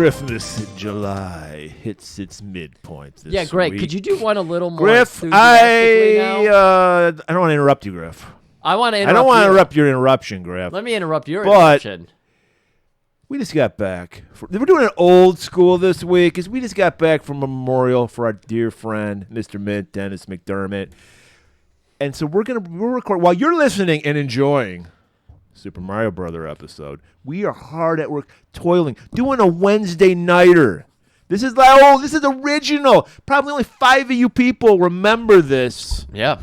Christmas in July hits its midpoint this Yeah, Greg, week. could you do one a little more Griff, enthusiastically now? I don't want to interrupt you, Griff. I want to interrupt I don't want to you. interrupt your interruption, Griff. Let me interrupt your But- interruption. We just got back. We're doing an old school this week because we just got back from a memorial for our dear friend, Mr. Mint, Dennis McDermott. And so we'll record while you're listening and enjoying Super Mario Brother episode. We are hard at work, toiling, doing a Wednesday nighter. This is this is original. Probably only 5 of you people remember this. Yeah.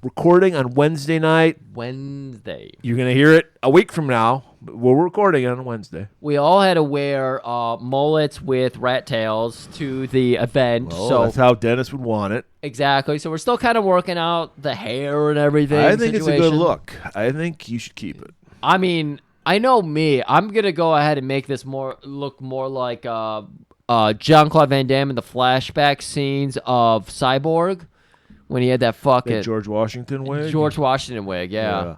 Recording on Wednesday night. Wednesday. You're gonna hear it a week from now. But we're recording on Wednesday. We all had to wear mullets with rat tails to the event. Oh, so that's how Dennis would want it. Exactly. So we're still kind of working out the hair and everything. I think it's a good situation. look. I think you should keep it. I mean, I know me. I'm gonna go ahead and make this look more like Jean-Claude Van Damme in the flashback scenes of Cyborg when he had that fucking That George Washington wig? George Washington wig. Yeah.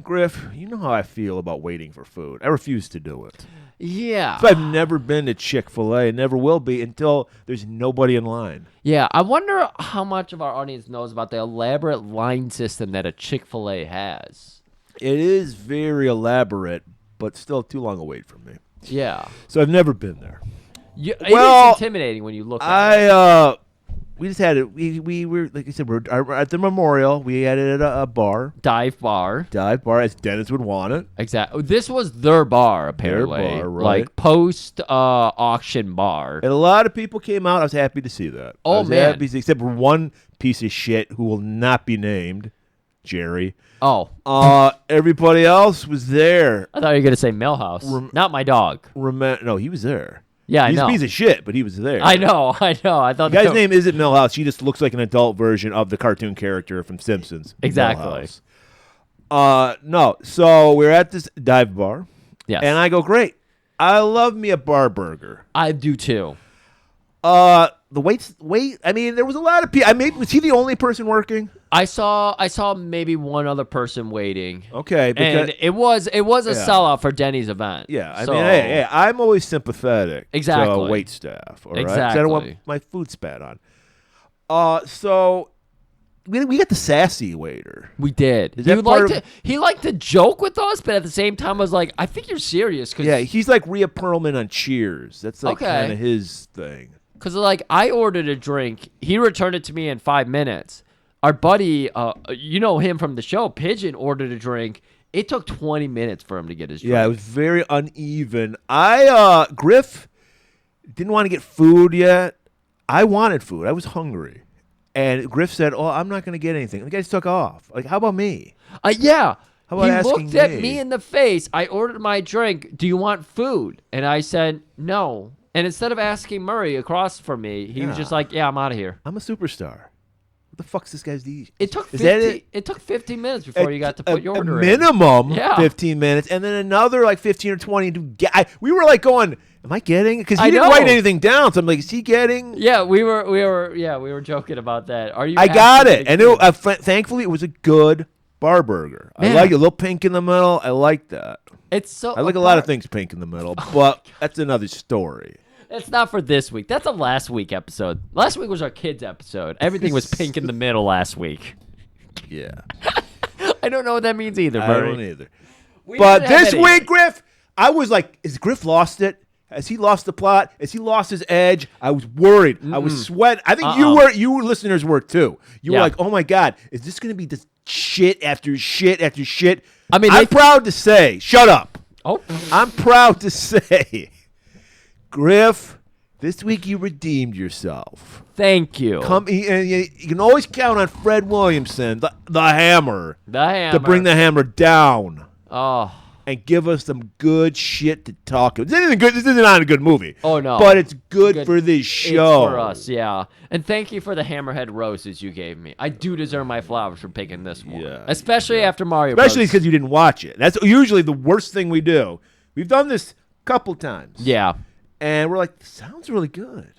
Griff, you know how I feel about waiting for food. I refuse to do it. Yeah. So I've never been to Chick-fil-A, never will be until there's nobody in line. Yeah. I wonder how much of our audience knows about the elaborate line system that a Chick-fil-A has. It is very elaborate, but still too long a wait for me. Yeah. So I've never been there. It is intimidating when you look at it. We just had it. We were, like I said, we're at the memorial. We had it at a bar. Dive bar, as Dennis would want it. Exactly. This was their bar, apparently. Their bar, right. Like post-auction bar. And a lot of people came out. I was happy to see that. Oh, man. Happy to see, except for one piece of shit who will not be named, Jerry. Oh. Everybody else was there. I thought you were going to say Millhouse. Not my dog. No, he was there. Yeah, I know. He's a piece of shit, but he was there. I know. I thought the guy's name isn't Millhouse. He just looks like an adult version of the cartoon character from Simpsons. Exactly. Millhouse. No. So we're at this dive bar. Yes. And I go, great. I love me a bar burger. I do too. The wait. I mean, there was a lot of people. Was he the only person working? I saw maybe one other person waiting. Okay, and it was a sellout for Denny's event. Yeah, I mean, hey, I'm always sympathetic to wait staff. All right, exactly. 'Cause I don't want my food spat on. So we got the sassy waiter. We did. He liked to joke with us, but at the same time was like, I think you're serious. Yeah, he's like Rhea Perlman on Cheers. That's like kind of his thing. Because like I ordered a drink, he returned it to me in 5 minutes. Our buddy, you know him from the show, Pigeon, ordered a drink. It took 20 minutes for him to get his drink. Yeah, it was very uneven. Griff didn't want to get food yet. I wanted food. I was hungry. And Griff said, I'm not going to get anything. The guys took off. Like, how about me? Yeah. How about he looked at me in the face. I ordered my drink. Do you want food? And I said, no. And instead of asking Murray across from me, he was just like, yeah, I'm out of here. I'm a superstar. What the fuck's this guy's deal? It took 15 minutes before you got to put your order in. Minimum 15 minutes, and then another like 15 or 20 to get. We were like going, am I getting? Because he didn't write anything down. So I'm like, is he getting? Yeah, we were joking about that. Are you? I got it, and thankfully it was a good bar burger. I like it, a little pink in the middle. I like that. I like a lot of things pink in the middle, but that's another story. It's not for this week. That's a last week episode. Last week was our kids episode. Everything was pink in the middle last week. Yeah. I don't know what that means either, I Murray. don't either. But this week, Griff, I was like, has Griff lost it? Has he lost the plot? Has he lost his edge? I was worried. I was sweating. I think you listeners were too. You were like, oh my God, is this going to be just shit after shit after shit? I mean, I'm proud to say, shut up. Oh. I'm proud to say, Griff, this week you redeemed yourself. Thank you. You can always count on Fred Williamson, the hammer, to bring the hammer down. Oh. And give us some good shit to talk about. This isn't good. This is not a good movie. Oh no, but it's good for this show. It's for us, yeah. And thank you for the Hammerhead roses you gave me. I do deserve my flowers for picking this one, especially after Mario. Especially because you didn't watch it. That's usually the worst thing we do. We've done this a couple times. Yeah, and we're like, this sounds really good.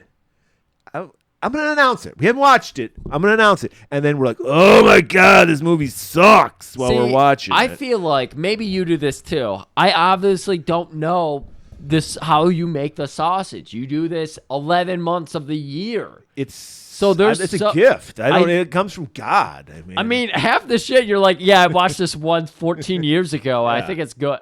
I'm going to announce it. We haven't watched it. I'm going to announce it. And then we're like, oh, my God, this movie sucks while we're watching it. I feel like maybe you do this, too. I obviously don't know this how you make the sausage. You do this 11 months of the year. It's there's a gift. It comes from God. I mean, half the shit you're like, yeah, I watched this one 14 years ago. I think it's good.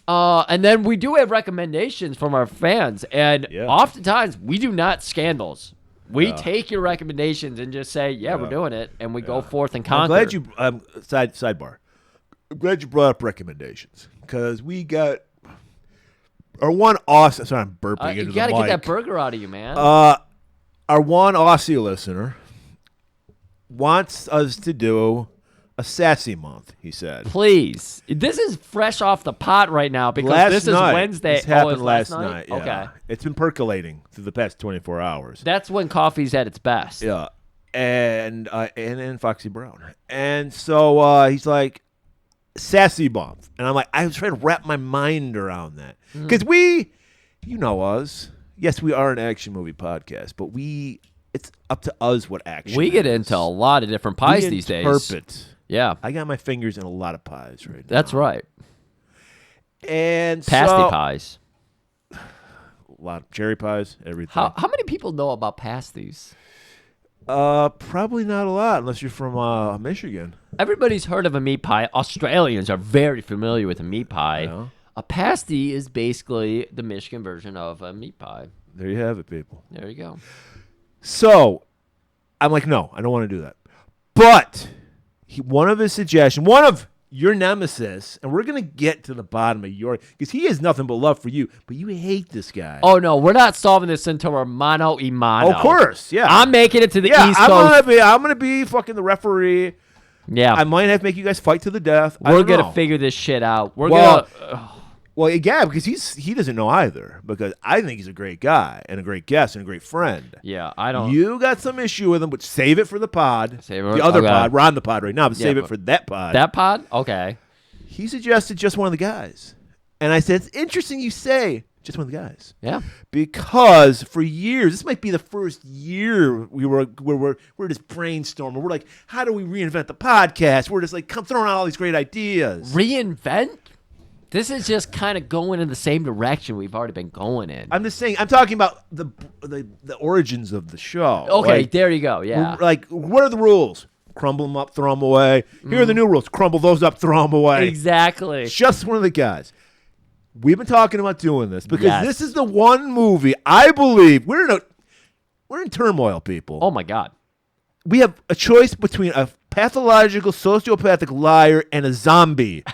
And then we do have recommendations from our fans, and oftentimes we do not scandals. We take your recommendations and just say, we're doing it, and we go forth and conquer. I'm glad you sidebar. I'm glad you brought up recommendations because we got our one awesome. Sorry, I'm burping into the mic. You gotta get that burger out of you, man. Our one Aussie listener wants us to do a sassy month. He said, "Please, this is fresh off the pot right now because this is Wednesday. This happened last night. Yeah. Okay, it's been percolating through the past 24 hours. That's when coffee's at its best. Yeah, and Foxy Brown, and so he's like, sassy month, and I'm like, I was trying to wrap my mind around that because you know us. Yes, we are an action movie podcast, but it's up to us what action we get into a lot of different pies these days. Interpret. Yeah. I got my fingers in a lot of pies right now. That's right. And pasty pies. A lot of cherry pies, everything. How many people know about pasties? Probably not a lot unless you're from Michigan. Everybody's heard of a meat pie. Australians are very familiar with a meat pie. Yeah. A pasty is basically the Michigan version of a meat pie. There you have it, people. There you go. So, I'm like, no, I don't want to do that. But one of his suggestions, one of your nemesis, and we're going to get to the bottom of your, because he has nothing but love for you, but you hate this guy. Oh, no, we're not solving this until we're mano y mano. Of course, yeah. I'm making it to the East Coast. I'm going to be fucking the referee. Yeah. I might have to make you guys fight to the death. We're going to figure this shit out. Well, yeah, because he doesn't know either. Because I think he's a great guy and a great guest and a great friend. Yeah, I don't. You got some issue with him, but save it for the pod. The other pod. We're on the pod right now, but save it for that pod. That pod? Okay. He suggested just one of the guys, and I said it's interesting you say just one of the guys. Yeah. Because for years, this might be the first year we're just brainstorming. We're like, how do we reinvent the podcast? We're just like throwing out all these great ideas. Reinvent? This is just kind of going in the same direction we've already been going in. I'm just saying. I'm talking about the origins of the show. Okay, there you go. Yeah. Like, what are the rules? Crumble them up, throw them away. Here are the new rules. Crumble those up, throw them away. Exactly. It's just one of the guys. We've been talking about doing this because this is the one movie I believe we're in turmoil, people. Oh my God. We have a choice between a pathological, sociopathic liar and a zombie.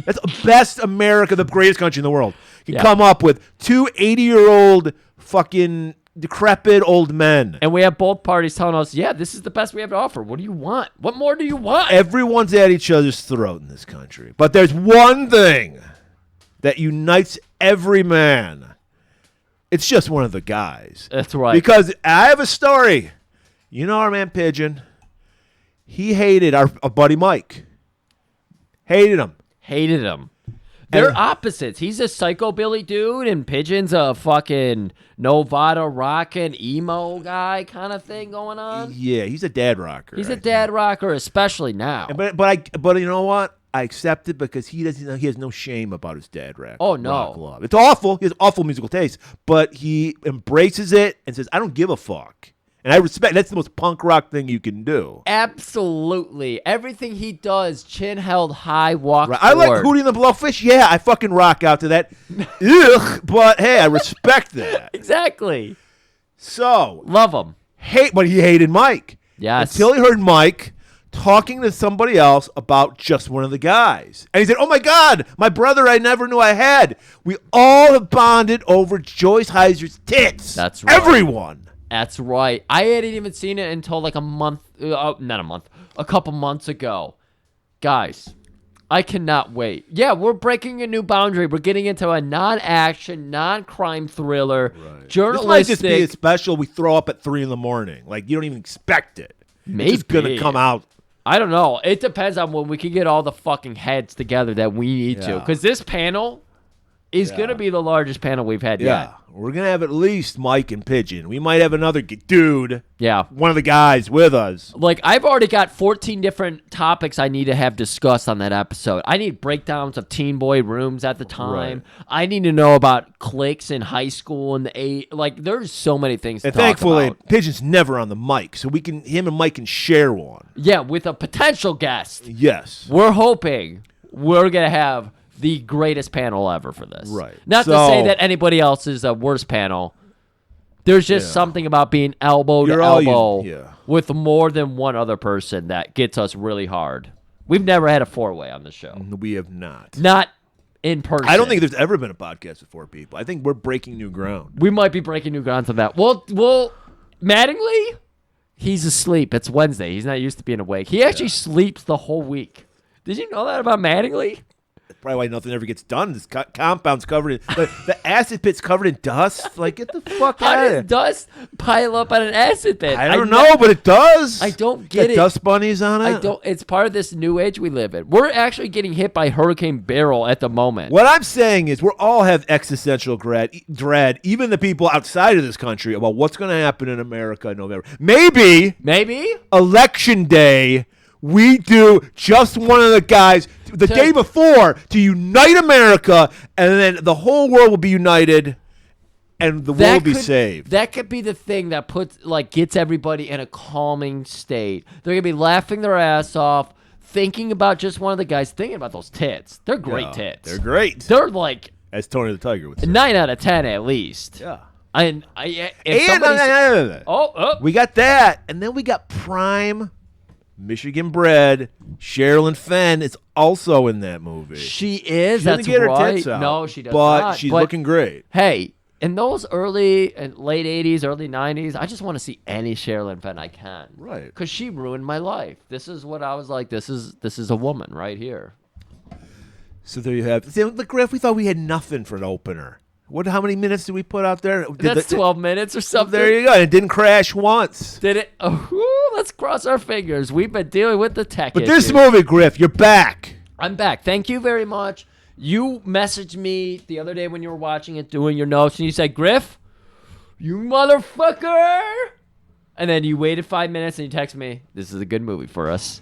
That's best America, the greatest country in the world. You come up with two 80-year-old fucking decrepit old men. And we have both parties telling us, this is the best we have to offer. What do you want? What more do you want? Everyone's at each other's throat in this country. But there's one thing that unites every man. It's just one of the guys. That's right. Because I have a story. You know our man Pigeon. He hated our buddy Mike. Hated him. They're opposites. He's a psychobilly dude, and Pigeon's a fucking Novata rockin' emo guy kind of thing going on. Yeah, he's a dad rocker. He's a dad rocker, especially now. But you know what? I accept it because he has no shame about his dad rock. Oh no, rock love. It's awful. He has awful musical taste, but he embraces it and says, "I don't give a fuck." And I respect. That's the most punk rock thing you can do. Absolutely. Everything he does, chin held high, walk forward. I like Hootie and the Blowfish. Yeah, I fucking rock out to that. Ugh, but hey, I respect that. Exactly. So. Love him. But he hated Mike. Yes. Until he heard Mike talking to somebody else about just one of the guys. And he said, oh my God, my brother I never knew I had. We all have bonded over Joyce Heiser's tits. That's right. Everyone. That's right. I hadn't even seen it until like a couple months ago. Guys, I cannot wait. Yeah, we're breaking a new boundary. We're getting into a non-action, non-crime thriller, journalistic. This might just be a special we throw up at 3 a.m. Like, you don't even expect it. Maybe. It's going to come out. I don't know. It depends on when we can get all the fucking heads together that we need to. Because this panel is going to be the largest panel we've had Yeah. yet. We're going to have at least Mike and Pigeon. We might have another dude. Yeah. One of the guys with us. Like, I've already got 14 different topics I need to have discussed on that episode. I need breakdowns of teen boy rooms at the time. Right. I need to know about cliques in high school and like, there's so many things to And talk thankfully, about. Pigeon's never on the mic, so him and Mike can share one. Yeah, with a potential guest. Yes. We're hoping we're going to have the greatest panel ever for this. Right. Not to say that anybody else is a worse panel. There's just something about being elbow to elbow with more than one other person that gets us really hard. We've never had a four-way on the show. We have not. Not in person. I don't think there's ever been a podcast with 4 people. I think we're breaking new ground. We might be breaking new ground on that. Well, Mattingly, he's asleep. It's Wednesday. He's not used to being awake. He actually sleeps the whole week. Did you know that about Mattingly? Probably why nothing ever gets done. This compound's covered in the acid pit's covered in dust. Like, get the fuck How out of does here. dust pile up on an acid pit? I don't know, but it does. I don't get it. Dust bunnies on it. I don't. It's part of this new age we live in. We're actually getting hit by Hurricane Beryl at the moment. What I'm saying is, we all have existential dread, even the people outside of this country, about what's going to happen in America in November. Maybe election day, we do just one of the guys the day before to unite America, and then the whole world will be united, and the world will be saved. That could be the thing that gets everybody in a calming state. They're gonna be laughing their ass off, thinking about just one of the guys, thinking about those tits. They're great tits. They're great. They're like, as Tony the Tiger would say, 9 out of 10 at least. Yeah. We got that, and then we got prime Michigan bred Sherilyn Fenn is also in that movie. She is. She That's doesn't get right. her tits out, no, she does but not. She's looking great. Hey, in those early and late 80s, early 90s, I just want to see any Sherilyn Fenn I can. Right. Because she ruined my life. This is what I was like. This is a woman right here. So there you have. See, look, Griff, we thought we had nothing for an opener. How many minutes did we put out there? That's 12 minutes or something. There you go. It didn't crash once. Did it? Oh, let's cross our fingers. We've been dealing with the tech But issues. this movie, Griff, you're back. I'm back. Thank you very much. You messaged me the other day when you were watching it, doing your notes, and you said, Griff, you motherfucker. And then you waited 5 minutes and you texted me, this is a good movie for us.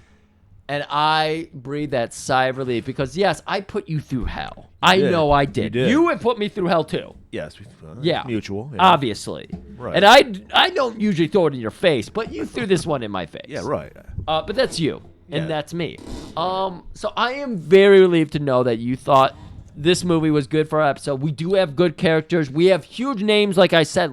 And I breathed that sigh of relief because, yes, I put you through hell. I know I did. You have put me through hell, too. Yes. Yeah. Mutual. Yeah. Obviously. Right. And I don't usually throw it in your face, but you threw this one in my face. Yeah, right. But that's you, and that's me. So I am very relieved to know that you thought this movie was good for our episode. We do have good characters. We have huge names, like I said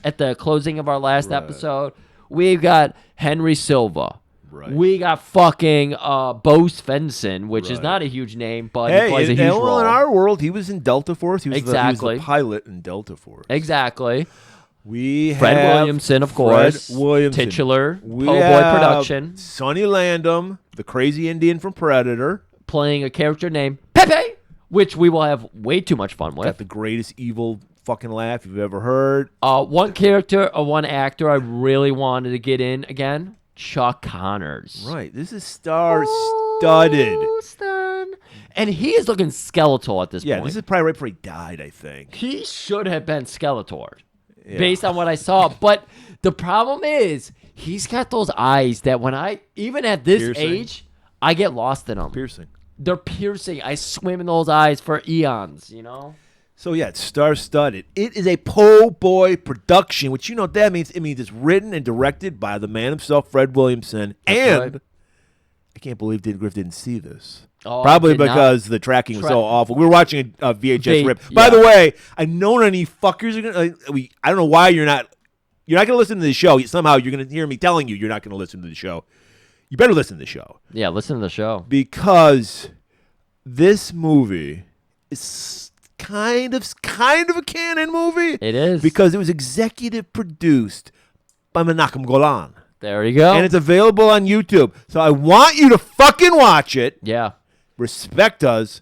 at the closing of our last episode. We've got Henry Silva. Right. We got fucking Bo Svensson, which is not a huge name, but he plays a huge role. In our world, he was in Delta Force. He was exactly. the pilot in Delta Force. Exactly. We Fred have Williamson, of course. Fred Williamson. Titular. We Boy have production. Sonny Landham, the crazy Indian from Predator. Playing a character named Pepe, which we will have way too much fun with. Got the greatest evil fucking laugh you've ever heard. One character, one actor I really wanted to get in again. Chuck Connors. Right. This is star-studded. And he is looking skeletal at this point. Yeah, this is probably right before he died, I think. He should have been Skeletor, based on what I saw. But the problem is, he's got those eyes that even at this age, I get lost in them. Piercing. They're piercing. I swim in those eyes for eons, you know? So, yeah, it's star-studded. It is a po' boy production, which you know what that means. It means it's written and directed by the man himself, Fred Williamson. I can't believe Griff didn't see this. Oh, probably because the tracking was so awful. We were watching a VHS rip. Yeah. By the way, I know none of you fuckers are going to... I don't know why you're not going to listen to the show. Somehow you're going to hear me telling you're not going to listen to the show. You better listen to the show. Yeah, listen to the show. Because this movie is... kind of a canon movie. It is. Because it was executive produced by Menachem Golan. There you go. And it's available on YouTube. So I want you to fucking watch it. Yeah. Respect us.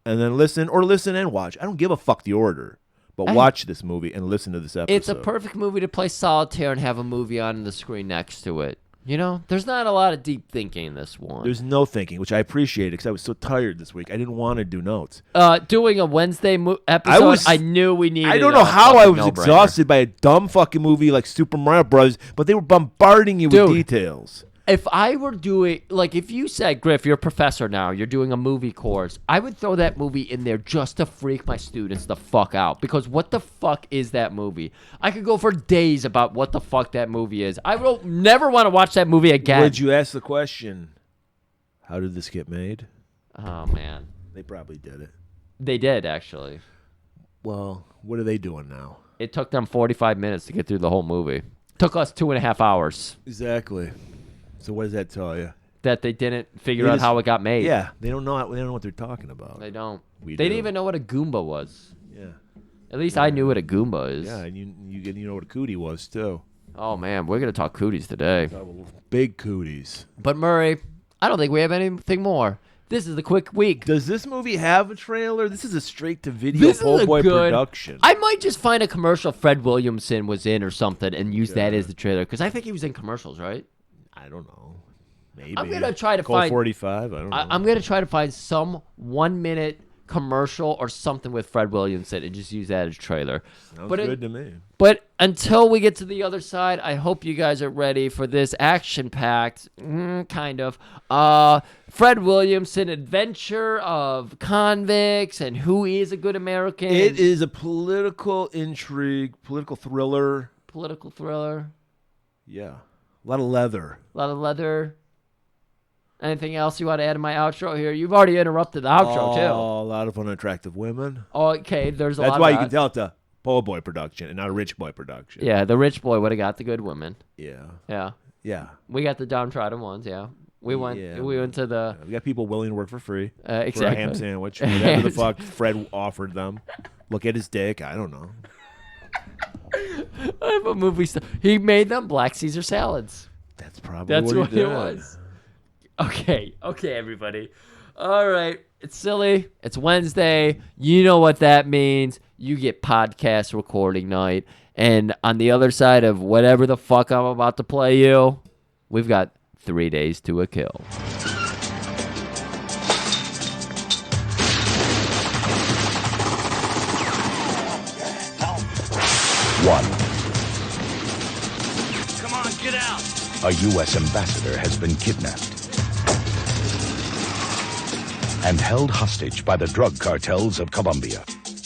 And then listen and watch. I don't give a fuck the order. But watch this movie and listen to this episode. It's a perfect movie to play solitaire and have a movie on the screen next to it. You know, there's not a lot of deep thinking in this one. There's no thinking, which I appreciate because I was so tired this week. I didn't want to do notes. Doing a Wednesday episode, I knew we needed. I don't know how I was exhausted by a dumb fucking movie like Super Mario Bros., but they were bombarding you with details. If I were doing, like, if you said, Griff, you're a professor now, you're doing a movie course, I would throw that movie in there just to freak my students the fuck out. Because what the fuck is that movie? I could go for days about what the fuck that movie is. I will never want to watch that movie again. Would you ask the question, how did this get made? Oh, man. They probably did it. They did, actually. Well, what are they doing now? It took them 45 minutes to get through the whole movie. Took us 2.5 hours. Exactly. So what does that tell you? That they didn't figure out how it got made. Yeah, they don't know what they're talking about. They don't. They didn't even know what a Goomba was. Yeah. At least I knew what a Goomba is. Yeah, and you know what a cootie was too. Oh man, we're gonna talk cooties today. Big cooties. But Murray, I don't think we have anything more. This is the quick week. Does this movie have a trailer? This is a straight-to-video Playboy production. I might just find a commercial Fred Williamson was in or something and use that as the trailer because I think he was in commercials, right? I don't know. Maybe. I'm gonna try to Colt find 45. I don't know. I'm gonna try to find some 1-minute commercial or something with Fred Williamson and just use that as trailer. Sounds good to me. But until we get to the other side, I hope you guys are ready for this action-packed, kind of, Fred Williamson adventure of convicts and who is a good American. It is a political intrigue, political thriller. Political thriller. Yeah. A lot of leather. A lot of leather. Anything else you want to add to my outro here? You've already interrupted the outro, too. Oh, a lot of unattractive women. Okay, there's a lot of That's why you can tell it's a po' boy production and not a rich boy production. Yeah, the rich boy would have got the good women. Yeah. Yeah. Yeah. We got the downtrodden ones, yeah. We went to the... We got people willing to work for free. Exactly. For a ham sandwich. Whatever the fuck Fred offered them. Look at his dick. I don't know. I have a movie he made them black Caesar salads. That's probably what it was. Okay, everybody. All right, it's silly. It's Wednesday. You know what that means. You get podcast recording night. And on the other side of whatever the fuck I'm about to play you, we've got 3 days to a kill. One. Come on, get out. A U.S. ambassador has been kidnapped and held hostage by the drug cartels of Colombia.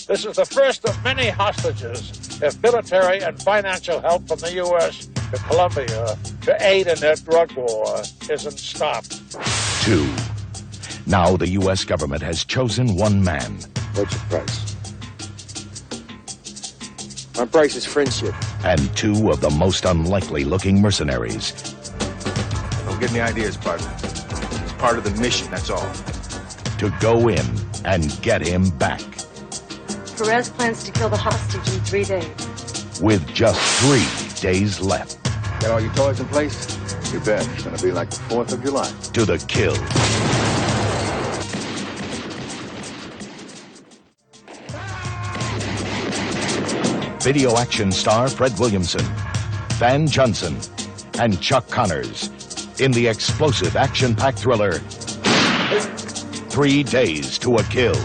This is the first of many hostages if military and financial help from the U.S. to Colombia to aid in their drug war isn't stopped. 2. Now the U.S. government has chosen one man. What's your price? My price is friendship. And 2 of the most unlikely looking mercenaries. Don't get any ideas, partner. It's part of the mission, that's all. To go in and get him back. Perez plans to kill the hostage in 3 days. With just 3 days left. Got all your toys in place? You bet. It's gonna be like the 4th of July. To the kill. Video action star Fred Williamson, Van Johnson, and Chuck Connors in the explosive action-packed thriller 3 Days to a Kill.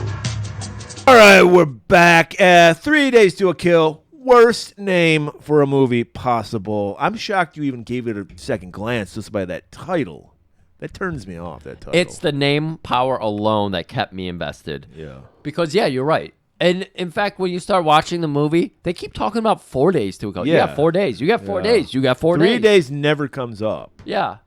All right, we're back. 3 Days to a Kill. Worst name for a movie possible. I'm shocked you even gave it a second glance just by that title. That turns me off, that title. It's the name power alone that kept me invested. Yeah. Because, yeah, you're right. And, in fact, when you start watching the movie, they keep talking about 4 days to a kill. Yeah. You got 4 days. You got 4 days. You got 4 days. 3 days never comes up. Yeah.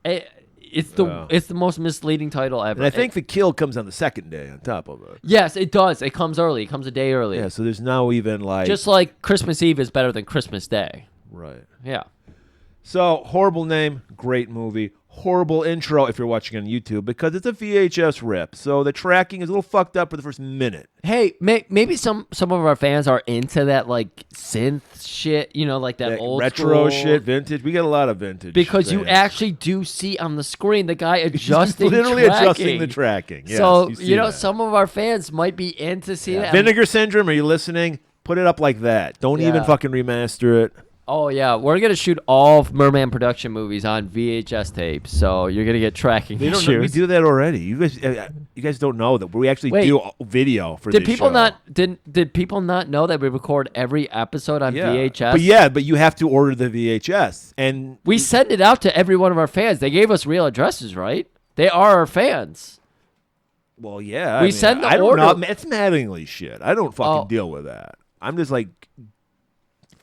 It's the most misleading title ever. And I think the kill comes on the second day on top of it. Yes, it does. It comes early. It comes a day early. Yeah, so there's now even like... Just like Christmas Eve is better than Christmas Day. Right. Yeah. So, horrible name, great movie. Horrible intro if you're watching on YouTube because it's a VHS rip. So the tracking is a little fucked up for the first minute. Hey, maybe some of our fans are into that like synth shit, you know, like that old retro school shit, vintage. We get a lot of vintage because you fans. actually do see on the screen the guy adjusting, literally tracking. adjusting the tracking. Yes, so you know, that. some of our fans might be into seeing that. Vinegar Syndrome. Are you listening? Put it up like that. Don't even fucking remaster it. Oh yeah, we're gonna shoot all of Merman production movies on VHS tapes, so you're gonna get tracking They don't issues. know, we do that already. You guys don't know that we actually Wait, do video for Did this people show. not did people not know that we record every episode on VHS? But you have to order the VHS, and We send it out to every one of our fans. They gave us real addresses, right? They are our fans. well, yeah, We send the I don't order- know. It's Mattingly shit. I don't fucking Oh. deal with that. I'm just like,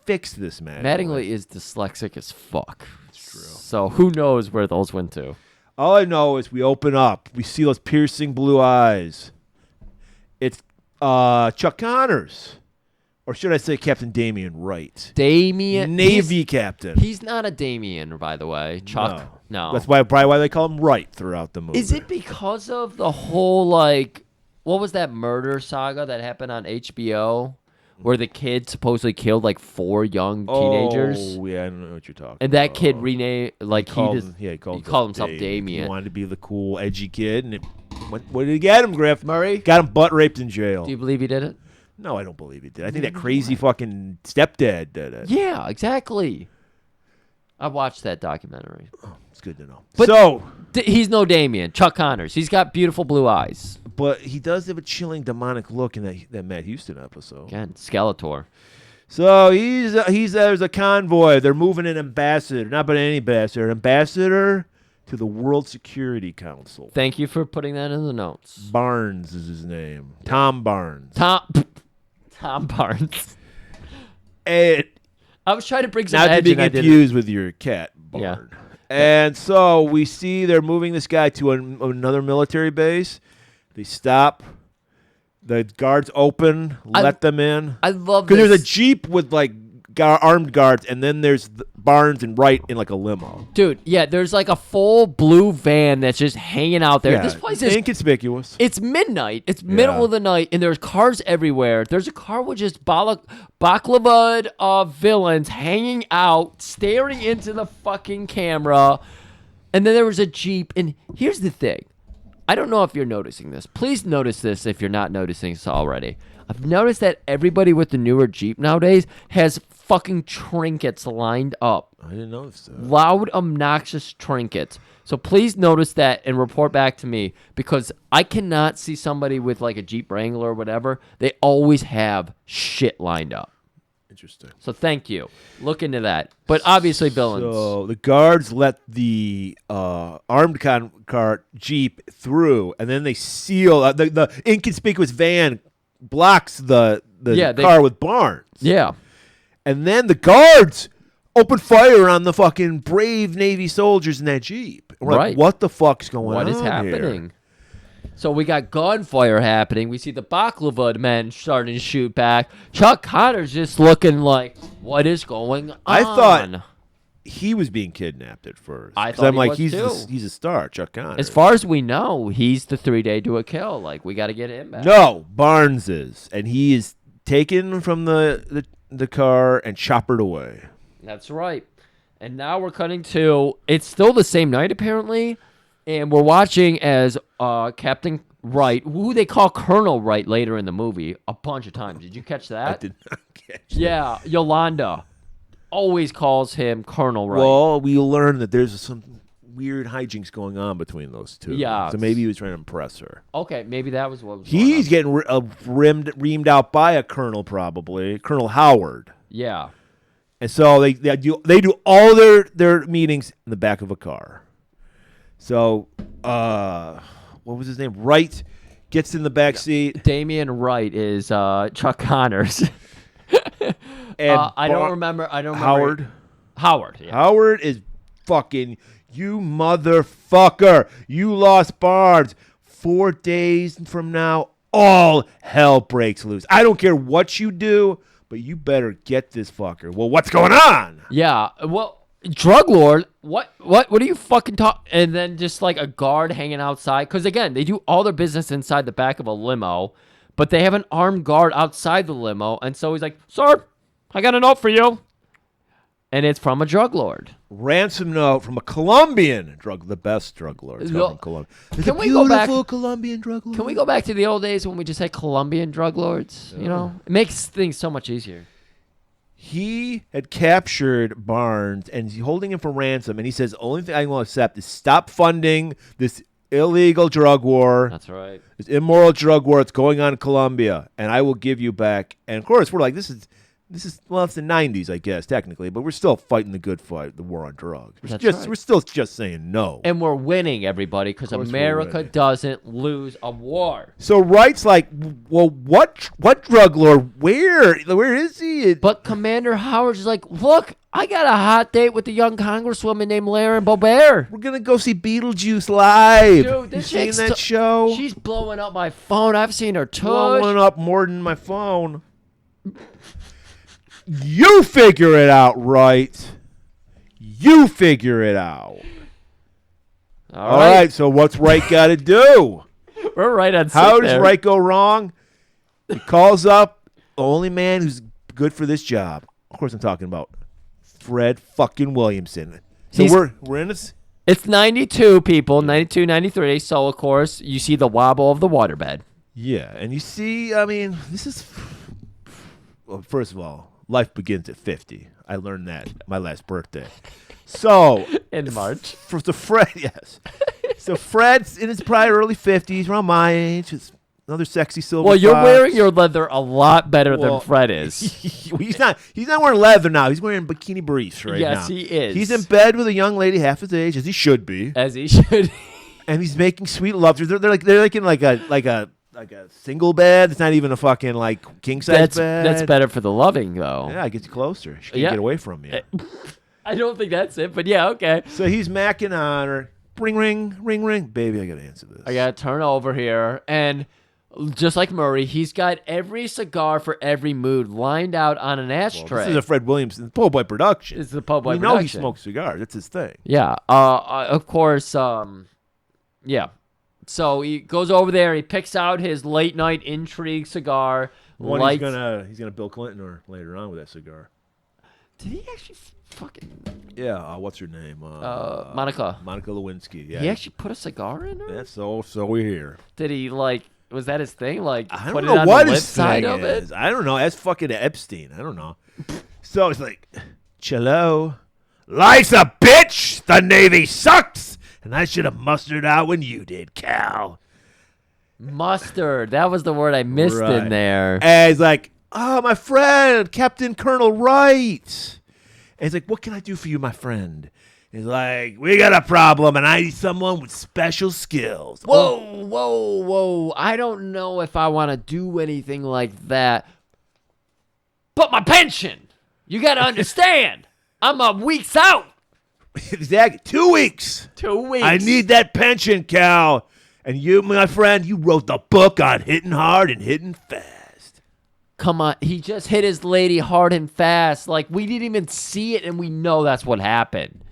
fix this, Mattingly. Mattingly is dyslexic as fuck. It's true. So who knows where those went to? All I know is we open up, we see those piercing blue eyes. It's Chuck Connors, or should I say Captain Damian Wright, Damien Navy captain. He's not a Damien, by the way. Chuck. No. That's probably why they call him Wright throughout the movie. Is it because of the whole like what was that murder saga that happened on HBO where the kid supposedly killed like 4 young teenagers? Oh, yeah, I don't know what you're talking And about. that kid renamed like he called, just he called himself Damien. He wanted to be the cool, edgy kid, and what did he get him, Griff? Murray? Got him butt raped in jail. Do you believe he did it? No, I don't believe he did. I think that crazy fucking stepdad did it. Yeah, exactly. I watched that documentary. It's good to know. But- So, He's no Damien. Chuck Connors. He's got beautiful blue eyes. but he does have a chilling, demonic look in that Matt Houston episode. Again, Skeletor. So there's a convoy. They're moving an ambassador, not but any ambassador to the World Security Council. Thank you for putting that in the notes. Barnes is his name. Tom Barnes. Tom Barnes. And I was trying to bring some not to edge be and I didn't. confused with your cat, Yeah. Barn. And so we see they're moving this guy to another military base. They stop. The guards open, let them in. I love Because this. there's a Jeep with like armed guards, and then there's Barnes and Wright in like a limo. Dude, yeah, there's like a full blue van that's just hanging out there. Yeah, This place is inconspicuous. It's midnight. It's middle of the night, and there's cars everywhere. There's a car with just baklava of villains hanging out, staring into the fucking camera. And then there was a Jeep. And here's the thing. I don't know if you're noticing this. Please notice this if you're not noticing this already. I've noticed that everybody with the newer Jeep nowadays has fucking trinkets lined up. I didn't notice that. Loud, obnoxious trinkets. So please notice that and report back to me because I cannot see somebody with like a Jeep Wrangler or whatever. They always have shit lined up. Interesting. So thank you. Look into that. But obviously villains. So the guards let the armed car Jeep through, and then they seal the inconspicuous van blocks the car with Barnes. Yeah. And then the guards open fire on the fucking brave Navy soldiers in that Jeep. We're Right. like, what the fuck's going on What is here? happening? So we got gunfire happening. We see the baklava men starting to shoot back. Chuck Connors just looking like, what is going on? I thought he was being kidnapped at first. I 'Cause thought I'm he like, was he's a star, Chuck Connors. as far as we know, he's the 3-day do a kill. Like, we got to get him back. No, Barnes is, and he is taken from the car and choppered away. That's right. And now we're cutting to, it's still the same night apparently, and we're watching as Captain Wright, who they call Colonel Wright later in the movie, a bunch of times. Did you catch that? I did not catch that. Yeah, Yolanda always calls him Colonel Wright. Well, we learn that there's some weird hijinks going on between those two. Yeah. So maybe he was trying to impress her. Okay, maybe that was what was He's going on. getting reamed out by a colonel, probably Colonel Howard. Yeah. And so they do all their meetings in the back of a car. So what was his name? Wright gets in the back seat. Damian Wright is Chuck Connors. And I don't remember. Howard. Howard. Yeah. Howard is fucking, you motherfucker. You lost Barnes. 4 days from now, all hell breaks loose. I don't care what you do, but you better get this fucker. Well, what's going on? Yeah. Well, drug lord. What are you fucking talking? And then just like a guard hanging outside. Because again, they do all their business inside the back of a limo, but they have an armed guard outside the limo. And so he's like, "Sir, I got a note for you." And it's from a drug lord. Ransom note from a Colombian the best drug lords come No. from Colombia. There's Can a we go back- beautiful Colombian drug lord. Can we go back to the old days when we just had Colombian drug lords? You know, it makes things so much easier. He had captured Barnes and he's holding him for ransom. And he says, the only thing I will accept is stop funding this illegal drug war. That's right. This immoral drug war that's going on in Colombia. And I will give you back. And, of course, we're like, this is well, it's the 90s, I guess, technically. But we're still fighting the good fight, the war on drugs. We're still just saying no. And we're winning, everybody, because America doesn't lose a war. So Wright's like, well, what drug lord? Where is he? But Commander Howard's is like, look, I got a hot date with a young congresswoman named Lauren Boebert. We're going to go see Beetlejuice live. Dude, you seen that show? She's blowing up my phone. I've seen her tush. Blowing up more than my phone. You figure it out, Wright. You figure it out. All right, so what's Wright got to do? We're right on How does there. Wright go wrong? He calls up the only man who's good for this job. Of course, I'm talking about Fred fucking Williamson. So we're in this. It's 92 people, 92, 93. So, of course, you see the wobble of the waterbed. Yeah, and you see, I mean, this is, well, first of all, life begins at 50. I learned that my last birthday. So In March. For the Fred, yes. So Fred's in his probably early 50s, around my age. It's another sexy silver. Well, you're fox. wearing your leather a lot better than Fred is. He's not wearing leather now. He's wearing bikini briefs right now. Yes, he is. He's in bed with a young lady half his age, as he should be. As he should. And he's making sweet love. They're like in like a single bed. It's not even a fucking like king size bed. That's better for the loving, though. Yeah, it gets you closer. She can't get away from you. I don't think that's it, but yeah, okay. So he's macking on her. Ring, ring, ring, ring. Baby, I got to answer this. I got to turn over here. And just like Murray, he's got every cigar for every mood lined out on an ashtray. This is a Fred Williamson Po' Boy production. It's the Po' Boy we production. know he smokes cigars. That's his thing. Yeah. Of course, yeah. So he goes over there. He picks out his late night intrigue cigar. He's gonna Bill Clinton or later on with that cigar. Did he actually fucking? Yeah. What's her name? Monica. Monica Lewinsky. Yeah. He actually put a cigar in her. Yeah. So we're here. Did he was that his thing? Like I put don't it know on what the lip his side thing of is. it? I don't know. That's fucking Epstein. I don't know. So it's like, cello. Life's a bitch. The Navy sucks. And I should have mustered out when you did, Cal. Mustard. That was the word I missed in there. And he's like, oh, my friend, Captain Colonel Wright. And he's like, what can I do for you, my friend? He's like, we got a problem, and I need someone with special skills. Whoa. I don't know if I want to do anything like that. But my pension. You got to understand. I'm a weeks out. Exactly. 2 weeks. 2 weeks. I need that pension, Cal. And you, my friend, you wrote the book on hitting hard and hitting fast. Come on. He just hit his lady hard and fast. Like, we didn't even see it, and we know that's what happened.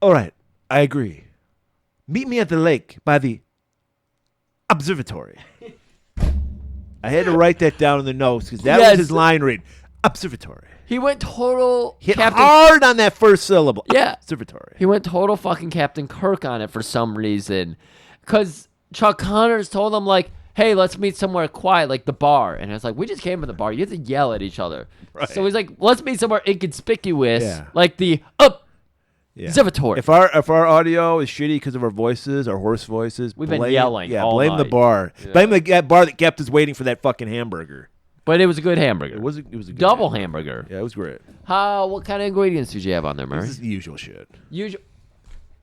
All right. I agree. Meet me at the lake by the observatory. I had to write that down in the notes because that was his line read. Observatory. He went total Hit Captain. hard on that first syllable. Yeah. Observatory. He went total fucking Captain Kirk on it for some reason. Because Chuck Connors told him, like, hey, let's meet somewhere quiet, like the bar. And I was like, we just came from the bar. You have to yell at each other. Right. So he's like, let's meet somewhere inconspicuous, Yeah. like the Yeah. observatory. If our audio is shitty because of our voices, our hoarse voices, We've been yelling Yeah, all blame the night. bar. Yeah. Blame the bar that kept us waiting for that fucking hamburger. But it was a good hamburger. It was a good Double hamburger. Yeah, it was great. What kind of ingredients did you have on there, Murray? This is the usual shit.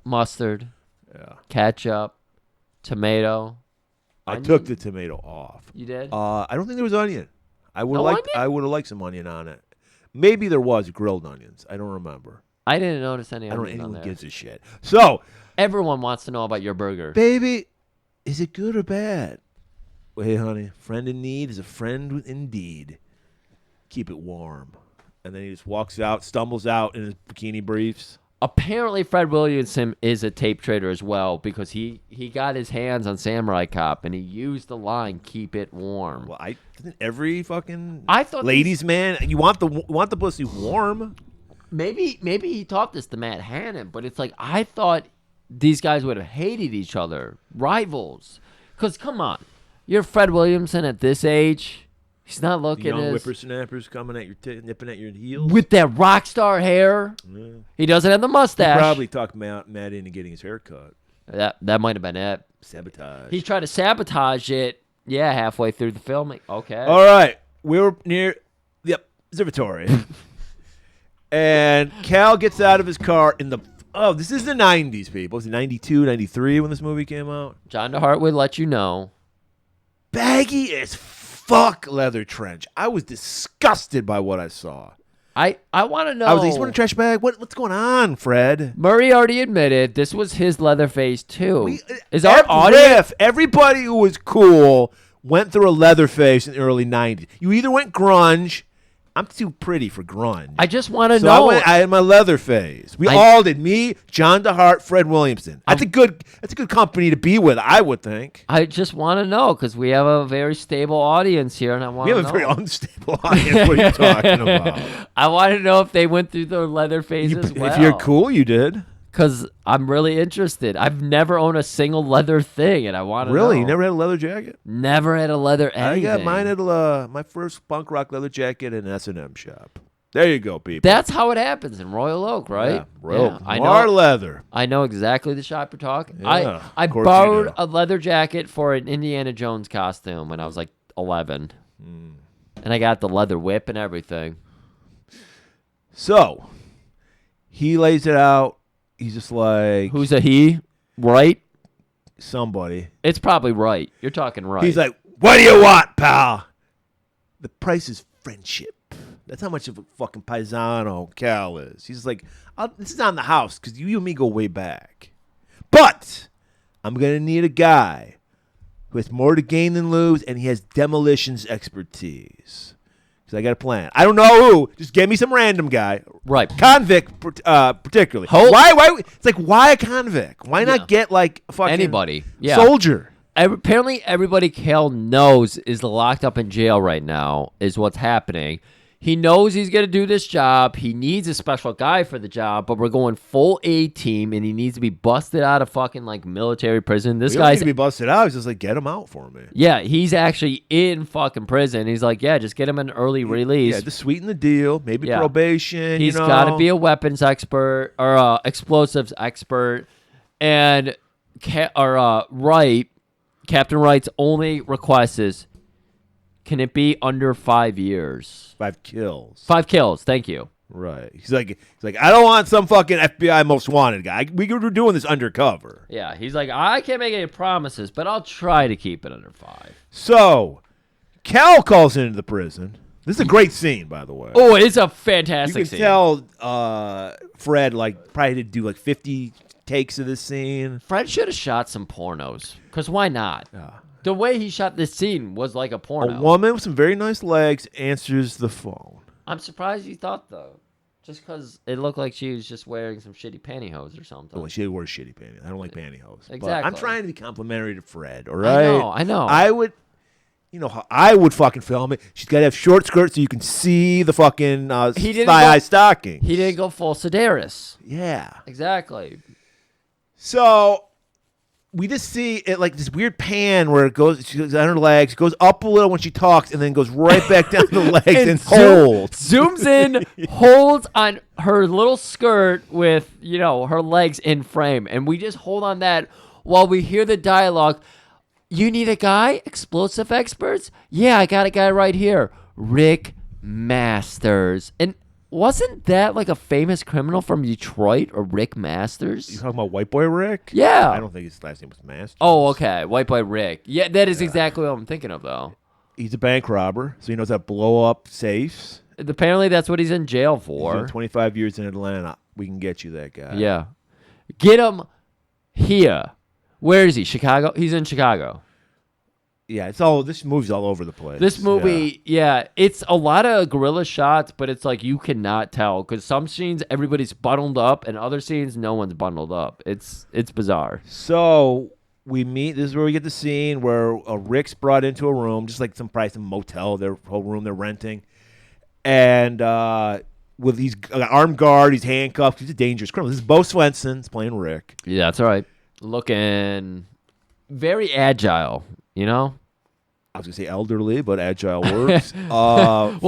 Mustard, Yeah. ketchup, tomato. I Onion? took the tomato off. You did? I don't think there was onion. I would No have onion? liked some onion on it. Maybe there was grilled onions. I don't remember. I didn't notice any I don't know onions on anyone there. gives a shit. So, Everyone wants to know about your burger. baby, is it good or bad? Well, hey, honey, friend in need is a friend indeed. Keep it warm. And then he just walks out, stumbles out in his bikini briefs. Apparently, Fred Williamson is a tape trader as well because he got his hands on Samurai Cop and he used the line "Keep it warm." Well, isn't every fucking I thought ladies' man, you want the pussy warm. Maybe he taught this to Matt Hannon, but it's like I thought these guys would have hated each other, rivals. Because come on, you're Fred Williamson at this age. He's not The looking young as whippersnappers coming at your nipping at your heels. with that rock star hair. Yeah. He doesn't have the He mustache. probably talked Matt into getting his hair cut. That might have been it. Sabotage. He tried to sabotage it. Yeah, halfway through the filming. Okay. All right. We were near the observatory. And Cal gets out of his car in the... Oh, this is the 90s, people. Was it 92, 93 when this movie came out? John DeHart would let you know. Baggy as fuck leather trench. I was disgusted by what I saw. I want to know. I was like, he's wearing a trash bag? What's going on, Fred? Murray already admitted this was his Leatherface too. Is Every our audience? everybody who was cool went through a Leatherface in the early 90s. You either went grunge. I'm too pretty for grunge. I just want to So know. I had my leather phase. We all did. Me, John DeHart, Fred Williamson. That's a good company to be with, I would think. I just want to know because we have a very stable audience here, and I want We to have know. a very unstable audience. What are you talking about? I want to know if they went through the Leatherface as well. If you're cool, you did. Because I'm really interested. I've never owned a single leather thing, and I want to know. Really? You never had a leather jacket? Never had a leather anything. I got mine at my first punk rock leather jacket in an S&M shop. There you go, people. That's how it happens in Royal Oak, right? Yeah, Royal I Noir know. leather. I know exactly the shop you're talking. Yeah, I of course borrowed you do. a leather jacket for an Indiana Jones costume when I was like 11. And I got the leather whip and everything. So, he lays it out. He's just like... Who's a he? Right? Somebody. It's probably right. You're talking right. He's like, what do you want, pal? The price is friendship. That's how much of a fucking paisano Cal is. He's like, this is on the house because you and me go way back. But I'm going to need a guy who has more to gain than lose, and he has demolitions expertise. Because I got a plan. I don't know who. Just get me some random guy. right. Convict, particularly. Hope- Why? It's like, why a convict? Why not get like a fucking Anybody. Yeah. soldier? Apparently, everybody Cal knows is locked up in jail right now, is what's happening. He knows he's going to do this job. He needs a special guy for the job, but we're going full A-team, and he needs to be busted out of fucking, like, military prison. This He don't need guy's... to be busted out. He's just like, get him out for me. Yeah, he's actually in fucking prison. He's like, yeah, just get him an early release. Yeah, just sweeten the deal. Maybe Yeah. probation. He's you know. got to be a weapons expert or explosives expert. And Captain Wright's only request is, can it be under 5 years? 5 kills. 5 kills, thank you. Right. He's like, I don't want some fucking FBI most wanted guy. We were doing this undercover. Yeah, he's like, I can't make any promises, but I'll try to keep it under 5. So, Cal calls into the prison. This is a great scene, by the way. Oh, it's a you fantastic can scene. tell Fred probably had to do 50 takes of this scene. Fred should have shot some pornos, because why not? The way he shot this scene was like a porno. A woman with some very nice legs answers the phone. I'm surprised you thought, though. Just because it looked like she was just wearing some shitty pantyhose or something. Oh, she wore shitty panties. I don't like pantyhose. But Exactly. I'm trying to be complimentary to Fred, all right? I know. I would, how I would fucking film it. She's got to have short skirts so you can see the fucking thigh-high stocking. He didn't go full Sedaris. Yeah. Exactly. So we just see it like this weird pan where it goes, she goes on her legs, goes up a little when she talks, and then goes right back down the legs and holds. Zooms in, holds on her little skirt with, her legs in frame. And we just hold on that while we hear the dialogue. You need a guy? Explosive experts? Yeah, I got a guy right here. Rick Masters. And wasn't that like a famous criminal from Detroit, or Rick Masters? You talking about White Boy Rick? Yeah. I don't think his last name was Masters. Oh, okay. White Boy Rick. Yeah, that is exactly what I'm thinking of, though. He's a bank robber, so he knows how to blow up safes. Apparently, that's what he's in jail He's for. been 25 years in Atlanta. We can get you that guy. Yeah. Get him here. Where is he? Chicago? He's in Chicago. Yeah, this movie's all over the place. This movie, yeah, it's a lot of guerrilla shots, but it's like you cannot tell because some scenes everybody's bundled up, and other scenes no one's bundled up. It's bizarre. So we meet. This is where we get the scene where Rick's brought into a room, just like some motel, their whole room they're renting, and with these armed guard, he's handcuffed. He's a dangerous criminal. This is Bo Swenson's playing Rick. Yeah, that's all right. Looking very agile, I was gonna say elderly, but agile works. Well,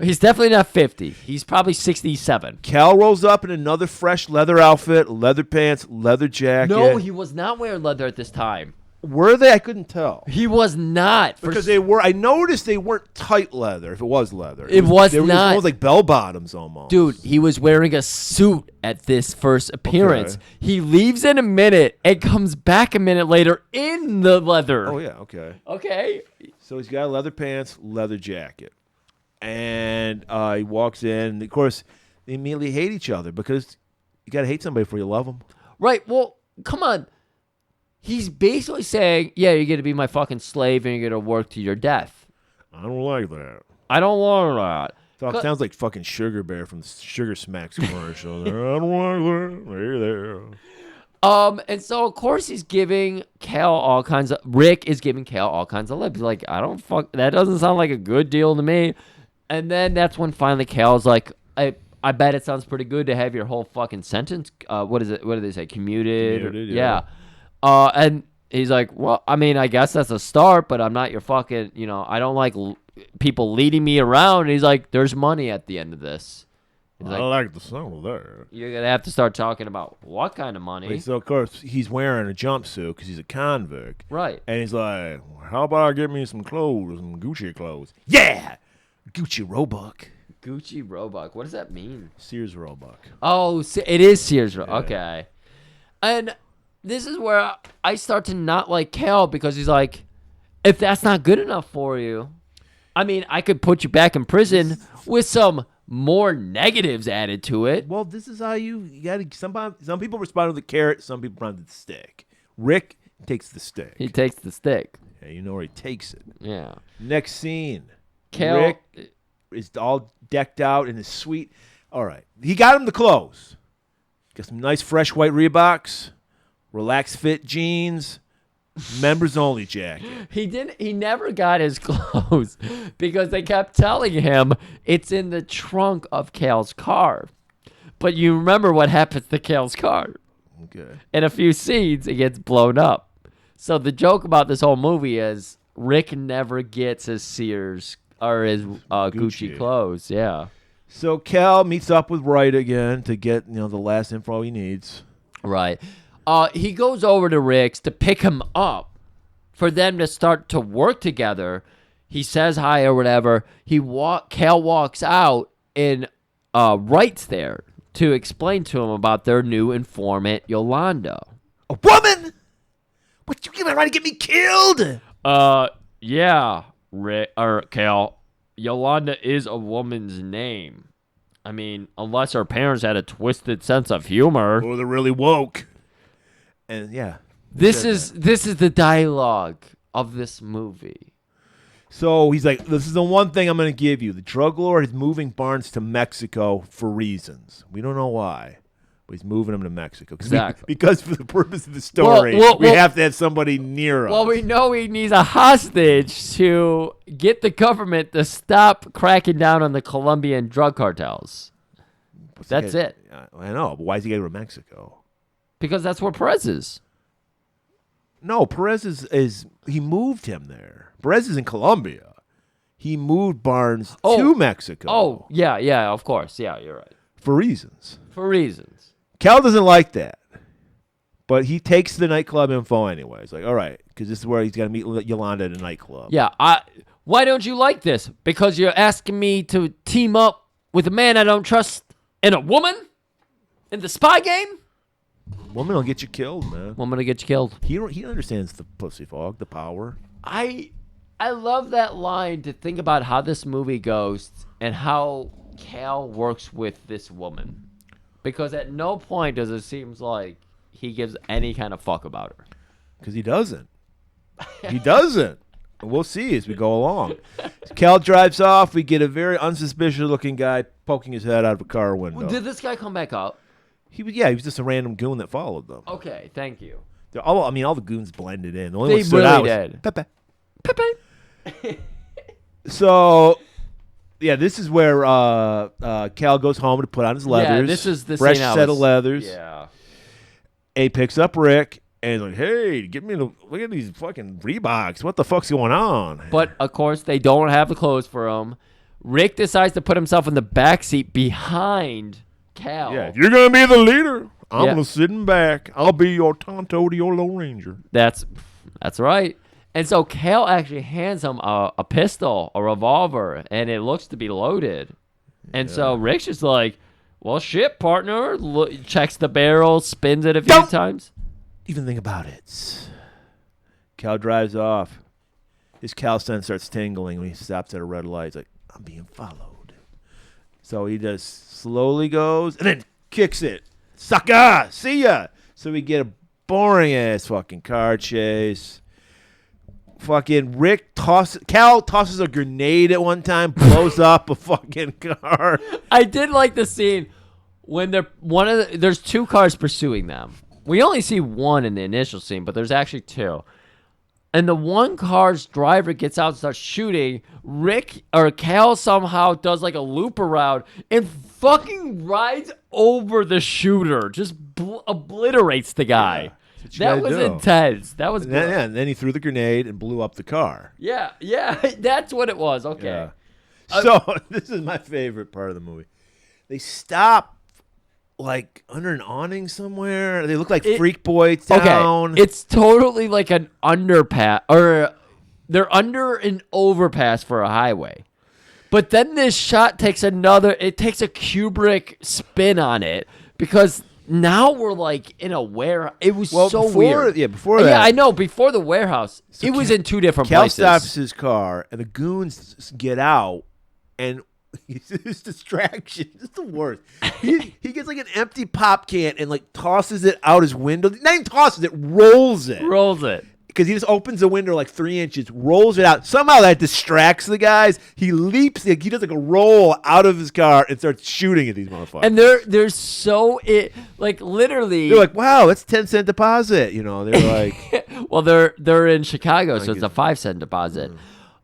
he's definitely not 50. He's probably 67. Cal rolls up in another fresh leather outfit, leather pants, leather jacket. No, he was not wearing leather at this time. Were they? I couldn't tell. He was not. Because they were. I noticed they weren't tight leather. If it was leather, It was they were not. almost like bell bottoms, almost. Dude, he was wearing a suit at this first appearance. Okay. He leaves in a minute and comes back a minute later in the leather. Oh yeah. Okay. Okay. So he's got leather pants, leather jacket, and he walks in. And of course, they immediately hate each other because you gotta hate somebody before you love them. Right. Well, come on. He's basically saying, yeah, you're going to be my fucking slave and you're going to work to your death. I don't like that. I don't want that. Sounds like fucking Sugar Bear from the Sugar Smacks commercial. I don't like that. Hey there. And so of course he's giving Cal all kinds of Rick is giving Cal all kinds of lip. He's like, that doesn't sound like a good deal to me. And then that's when finally Cal's like, I bet it sounds pretty good to have your whole fucking sentence. What is it? What do they say? Commuted? Yeah. And he's like, well, I mean, I guess that's a start, but I'm not your fucking, I don't like people leading me around. And he's like, there's money at the end of this. He's I like the sound of that. You're going to have to start talking about what kind of money. So, of course, he's wearing a jumpsuit because he's a convict. Right. And he's like, how about I get me some clothes, some Gucci clothes? Yeah! Gucci Roebuck. Gucci Roebuck. What does that mean? Sears Roebuck. Oh, it is Sears. Okay. And this is where I start to not like Cal because he's like, if that's not good enough for you, I mean, I could put you back in prison with some more negatives added to it. Well, this is how you got to. Some people respond with the carrot, some people respond with the stick. Rick takes the stick. He takes the stick. Yeah, you know where he takes it. Yeah. Next scene. Cal Rick is all decked out in his suite. All right. He got him the clothes. Got some nice fresh white Reeboks. Relaxed fit jeans, members only jacket. He never got his clothes because they kept telling him it's in the trunk of Cal's car. But you remember what happens to Cal's car. Okay. In a few scenes, it gets blown up. So the joke about this whole movie is Rick never gets his Sears or his Gucci clothes. Yeah. So Cal meets up with Wright again to get the last info he needs. Right. He goes over to Rick's to pick him up for them to start to work together. He says hi or whatever. Cal walks out and Wright's there to explain to him about their new informant, Yolanda. A woman? What, you trying to get me killed? Yeah, Rick or Cal. Yolanda is a woman's name. I mean, unless her parents had a twisted sense of humor. Or they're really woke. And yeah. This is the dialogue of this movie. So he's like, this is the one thing I'm going to give you. The drug lord is moving Barnes to Mexico for reasons. We don't know why, but he's moving him to Mexico. Exactly. Because for the purpose of the story, we have to have somebody near us. Well, we know he needs a hostage to get the government to stop cracking down on the Colombian drug cartels. That's it. I know, but why is he going to Mexico? Because that's where Perez is. No, Perez is he moved him there. Perez is in Colombia. He moved Barnes to Mexico. Oh, yeah, of course. Yeah, you're right. For reasons. Cal doesn't like that. But he takes the nightclub info anyway. He's like, all right, because this is where he's going to meet Yolanda at a nightclub. Yeah, why don't you like this? Because you're asking me to team up with a man I don't trust and a woman in the spy game? Woman will get you killed, man. Woman will get you killed. He understands the pussy fog, the power. I love that line to think about how this movie goes and how Cal works with this woman. Because at no point does it seem like he gives any kind of fuck about her. Because he doesn't. He doesn't. And we'll see as we go along. Cal drives off. We get a very unsuspicious-looking guy poking his head out of a car window. Did this guy come back up? He was just a random goon that followed them. Okay, thank you. All the goons blended in. The only They one stood really out did. was Pepe. So, yeah, this is where Cal goes home to put on his leathers. Yeah, this is the fresh scene set of leathers. Yeah. A picks up Rick, And like, hey, look at these fucking Reeboks. What the fuck's going on? But, of course, they don't have the clothes for him. Rick decides to put himself in the backseat behind Cal. Yeah, if you're going to be the leader, I'm Yeah. going to sit in back. I'll be your Tonto to your Lone Ranger. That's right. And so Cal actually hands him a pistol, a revolver, and it looks to be loaded. And so Rick's just like, well, shit, partner. Checks the barrel, spins it a few times. Even think about it. Cal drives off. His cal sense starts tingling when he stops at a red light. He's like, I'm being followed. So he just slowly goes and then kicks it. Sucker! See ya! So we get a boring-ass fucking car chase. Fucking Cal tosses a grenade at one time, blows up a fucking car. I did like the scene when there's two cars pursuing them. We only see one in the initial scene, but there's actually two. And the one car's driver gets out and starts shooting. Cal somehow does like a loop around and fucking rides over the shooter, just obliterates the guy. That was intense. That was good. Yeah, and then he threw the grenade and blew up the car. Yeah, that's what it was. Okay. Yeah. So this is my favorite part of the movie. They stop like under an awning somewhere. They look like Freak Boy Town. Okay, it's totally like an underpass, or they're under an overpass for a highway. But then this shot takes a Kubrick spin on it because now we're like in a warehouse. It was so weird. Yeah, before that. Yeah, I know. Before the warehouse, it was in two different places. Cal stops his car, and the goons get out, and his distraction is the worst. He gets like an empty pop can and like tosses it out his window. Not even tosses it, rolls it. Because he just opens the window like 3 inches, rolls it out. Somehow that distracts the guys. He leaps, he does like a roll out of his car and starts shooting at these motherfuckers. And they're so like literally. They're like, wow, that's 10-cent deposit. You know, they're like, well, they're in Chicago, so it's a 5-cent deposit.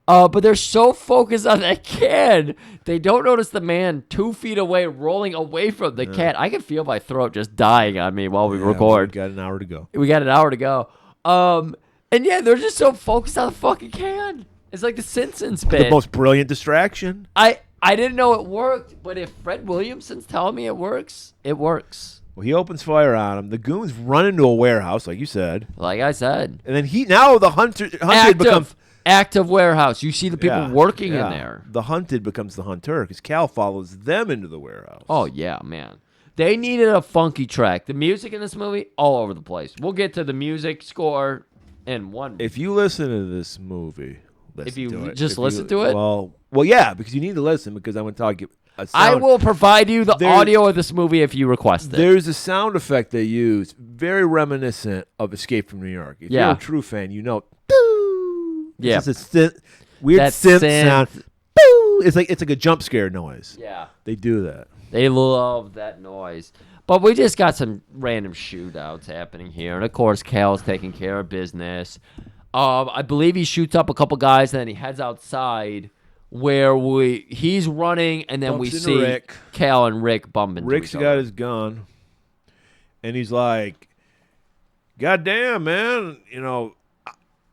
But they're so focused on that can, they don't notice the man 2 feet away rolling away from the can. I can feel my throat just dying on me while we record. We got an hour to go. And yeah, they're just so focused on the fucking can. It's like the Simpsons bit. The most brilliant distraction. I didn't know it worked, but if Fred Williamson's telling me it works, it works. Well, he opens fire on him. The goons run into a warehouse, like you said. Like I said. And then the hunted becomes active warehouse. You see the people working in there. The hunted becomes the hunter because Cal follows them into the warehouse. Oh, yeah, man. They needed a funky track. The music in this movie, all over the place. We'll get to the music score in one. If you listen to this movie, listen to it? Well, yeah, because you need to listen because I'm going to talk you. I will provide you the audio of this movie if you request it. There's a sound effect they use, very reminiscent of Escape from New York. If you're a true fan, you know. Yeah, it's a weird synth sound. Boo! It's like a jump scare noise. Yeah, they do that. They love that noise. But we just got some random shootouts happening here, and of course, Cal's taking care of business. I believe he shoots up a couple guys, and then he heads outside where he's running, and then we see Rick. Cal and Rick bumping. Rick's got his gun, and he's like, "God damn, man,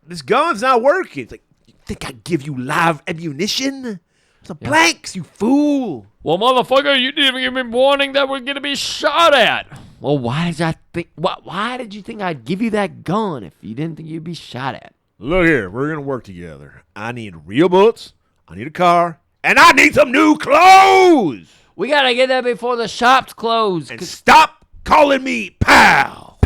this gun's not working." It's like, you think I'd give you live ammunition? Some blanks, you fool. Well, motherfucker, you didn't even give me warning that we're gonna be shot at. Well, why did you think I'd give you that gun if you didn't think you'd be shot at? Look here, we're gonna work together. I need real bullets, I need a car, and I need some new clothes. We gotta get there before the shops close. And stop calling me pal.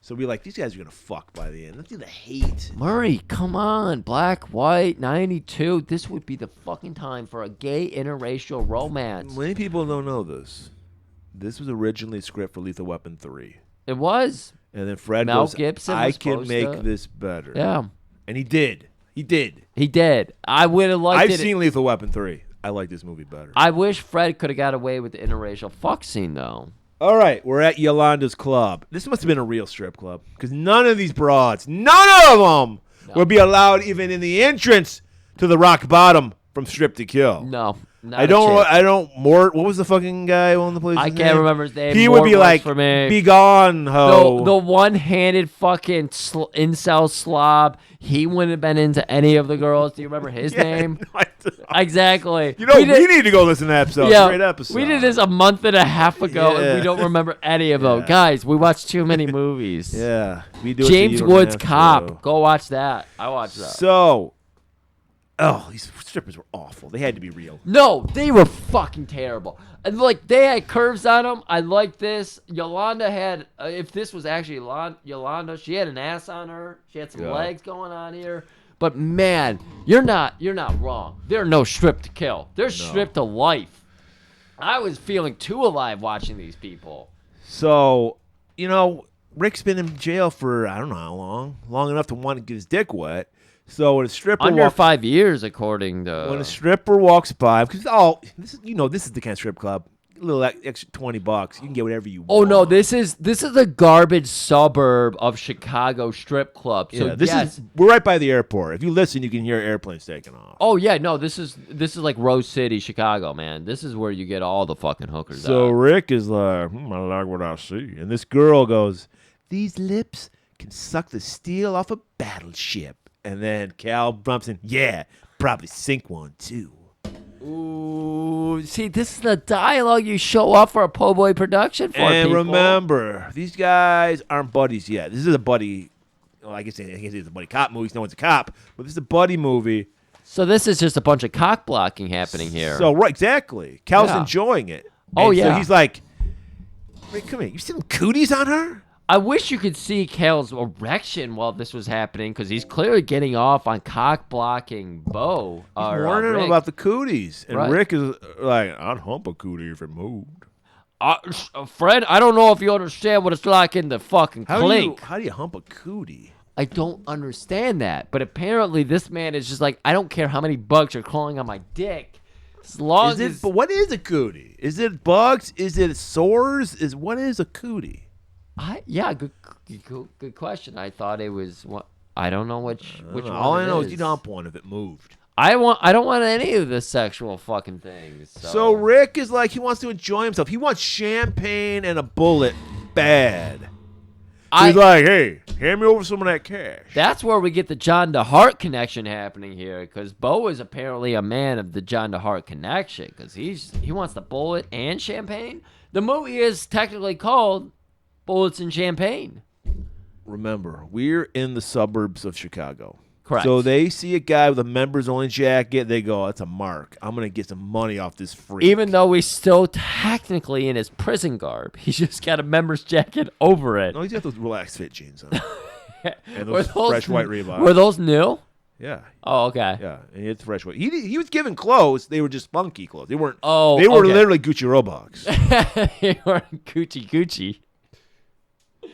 So we're like, these guys are going to fuck by the end. Let's do the hate. Murray, come on. Black, white, 92. This would be the fucking time for a gay interracial romance. Many people don't know this. This was originally a script for Lethal Weapon 3. It was. And then Fred Mel goes, Gibson I was can make to... this better. Yeah. And he did. He did. I would have liked it. I've seen Lethal Weapon 3. I like this movie better. I wish Fred could have got away with the interracial fuck scene, though. All right, we're at Yolanda's club. This must have been a real strip club because none of these broads, none of them would be allowed even in the entrance to the rock bottom from Strip to Kill. No. Not I a don't. chip. I don't. Mort. What was the fucking guy on the place? I can't remember his name. He Mort would be works like, for me. "Be gone, ho." The one-handed fucking incel slob. He wouldn't have been into any of the girls. Do you remember his name? Exactly. You know, we need to go listen to that episode. Yeah, Great episode. we did this a month and a half ago, and we Yeah. don't remember any of them. Yeah. Guys, we watched too many movies. Yeah, we do. it so James you don't Woods have Cop. to. Go watch that. I watched that. So, these strippers were awful. They had to be real. No, they were fucking terrible. And like they had curves on them. I like this. Yolanda had. If this was actually Yolanda, she had an ass on her. She had some legs going on here. But man, you're not wrong. They're no strip to kill. They're strip to life. I was feeling too alive watching these people. So, Rick's been in jail for I don't know how long enough to want to get his dick wet. So when a stripper Under 5 years, according to when a stripper walks by, because this is the kind of strip club. A little extra $20, you can get whatever you want. Oh no, this is a garbage suburb of Chicago strip club. So yeah, we're right by the airport. If you listen, you can hear airplanes taking off. Oh yeah, no, this is like Rose City, Chicago, man. This is where you get all the fucking hookers. So out. Rick is like, I like what I see, and this girl goes, "These lips can suck the steel off a battleship." And then Cal bumps in, "Yeah, probably sink one too." Ooh, see, this is the dialogue you show up for a po' boy production for. And people. remember, these guys aren't buddies yet. This is a buddy. Well, I guess it's a buddy cop movie. No one's a cop, but this is a buddy movie. So this is just a bunch of cock blocking happening here. So right, exactly. Cal's Yeah. enjoying it. Oh, And yeah. So he's like, "Wait, come here. You see them cooties on her?" I wish you could see Cal's erection while this was happening, because he's clearly getting off on cock blocking Bo. Warning him Rick. about the cooties, and Right. Rick is like, "I'd hump a cootie if it moved." Fred, I don't know if you understand what it's like in the fucking clink. How do you hump a cootie? I don't understand that. But apparently this man is just like, I don't care how many bugs are crawling on my dick. As long as... But what is a cootie? Is it bugs? Is it sores? What is a cootie? Good question. I thought it was what I don't know which one. All I know it is you'd hump one if it moved. I don't want any of the sexual fucking things. So Rick is like, he wants to enjoy himself. He wants champagne and a bullet bad. So he's like, "Hey, hand me over some of that cash." That's where we get the John DeHart connection happening here, because Bo is apparently a man of the John DeHart connection, because he wants the bullet and champagne. The movie is technically called Bullets and Champagne. Remember, we're in the suburbs of Chicago. Correct. So they see a guy with a members-only jacket. They go, "That's a mark. I'm going to get some money off this freak." Even though he's still technically in his prison garb, he's just got a member's jacket over it. No, he's got those relaxed fit jeans on. And Were those fresh white Reeboks. Were those new? Yeah. Oh, okay. Yeah, and he had fresh white. He was given clothes. They were just funky clothes. They weren't. Oh, they were okay. literally Gucci Roebucks. They were Gucci.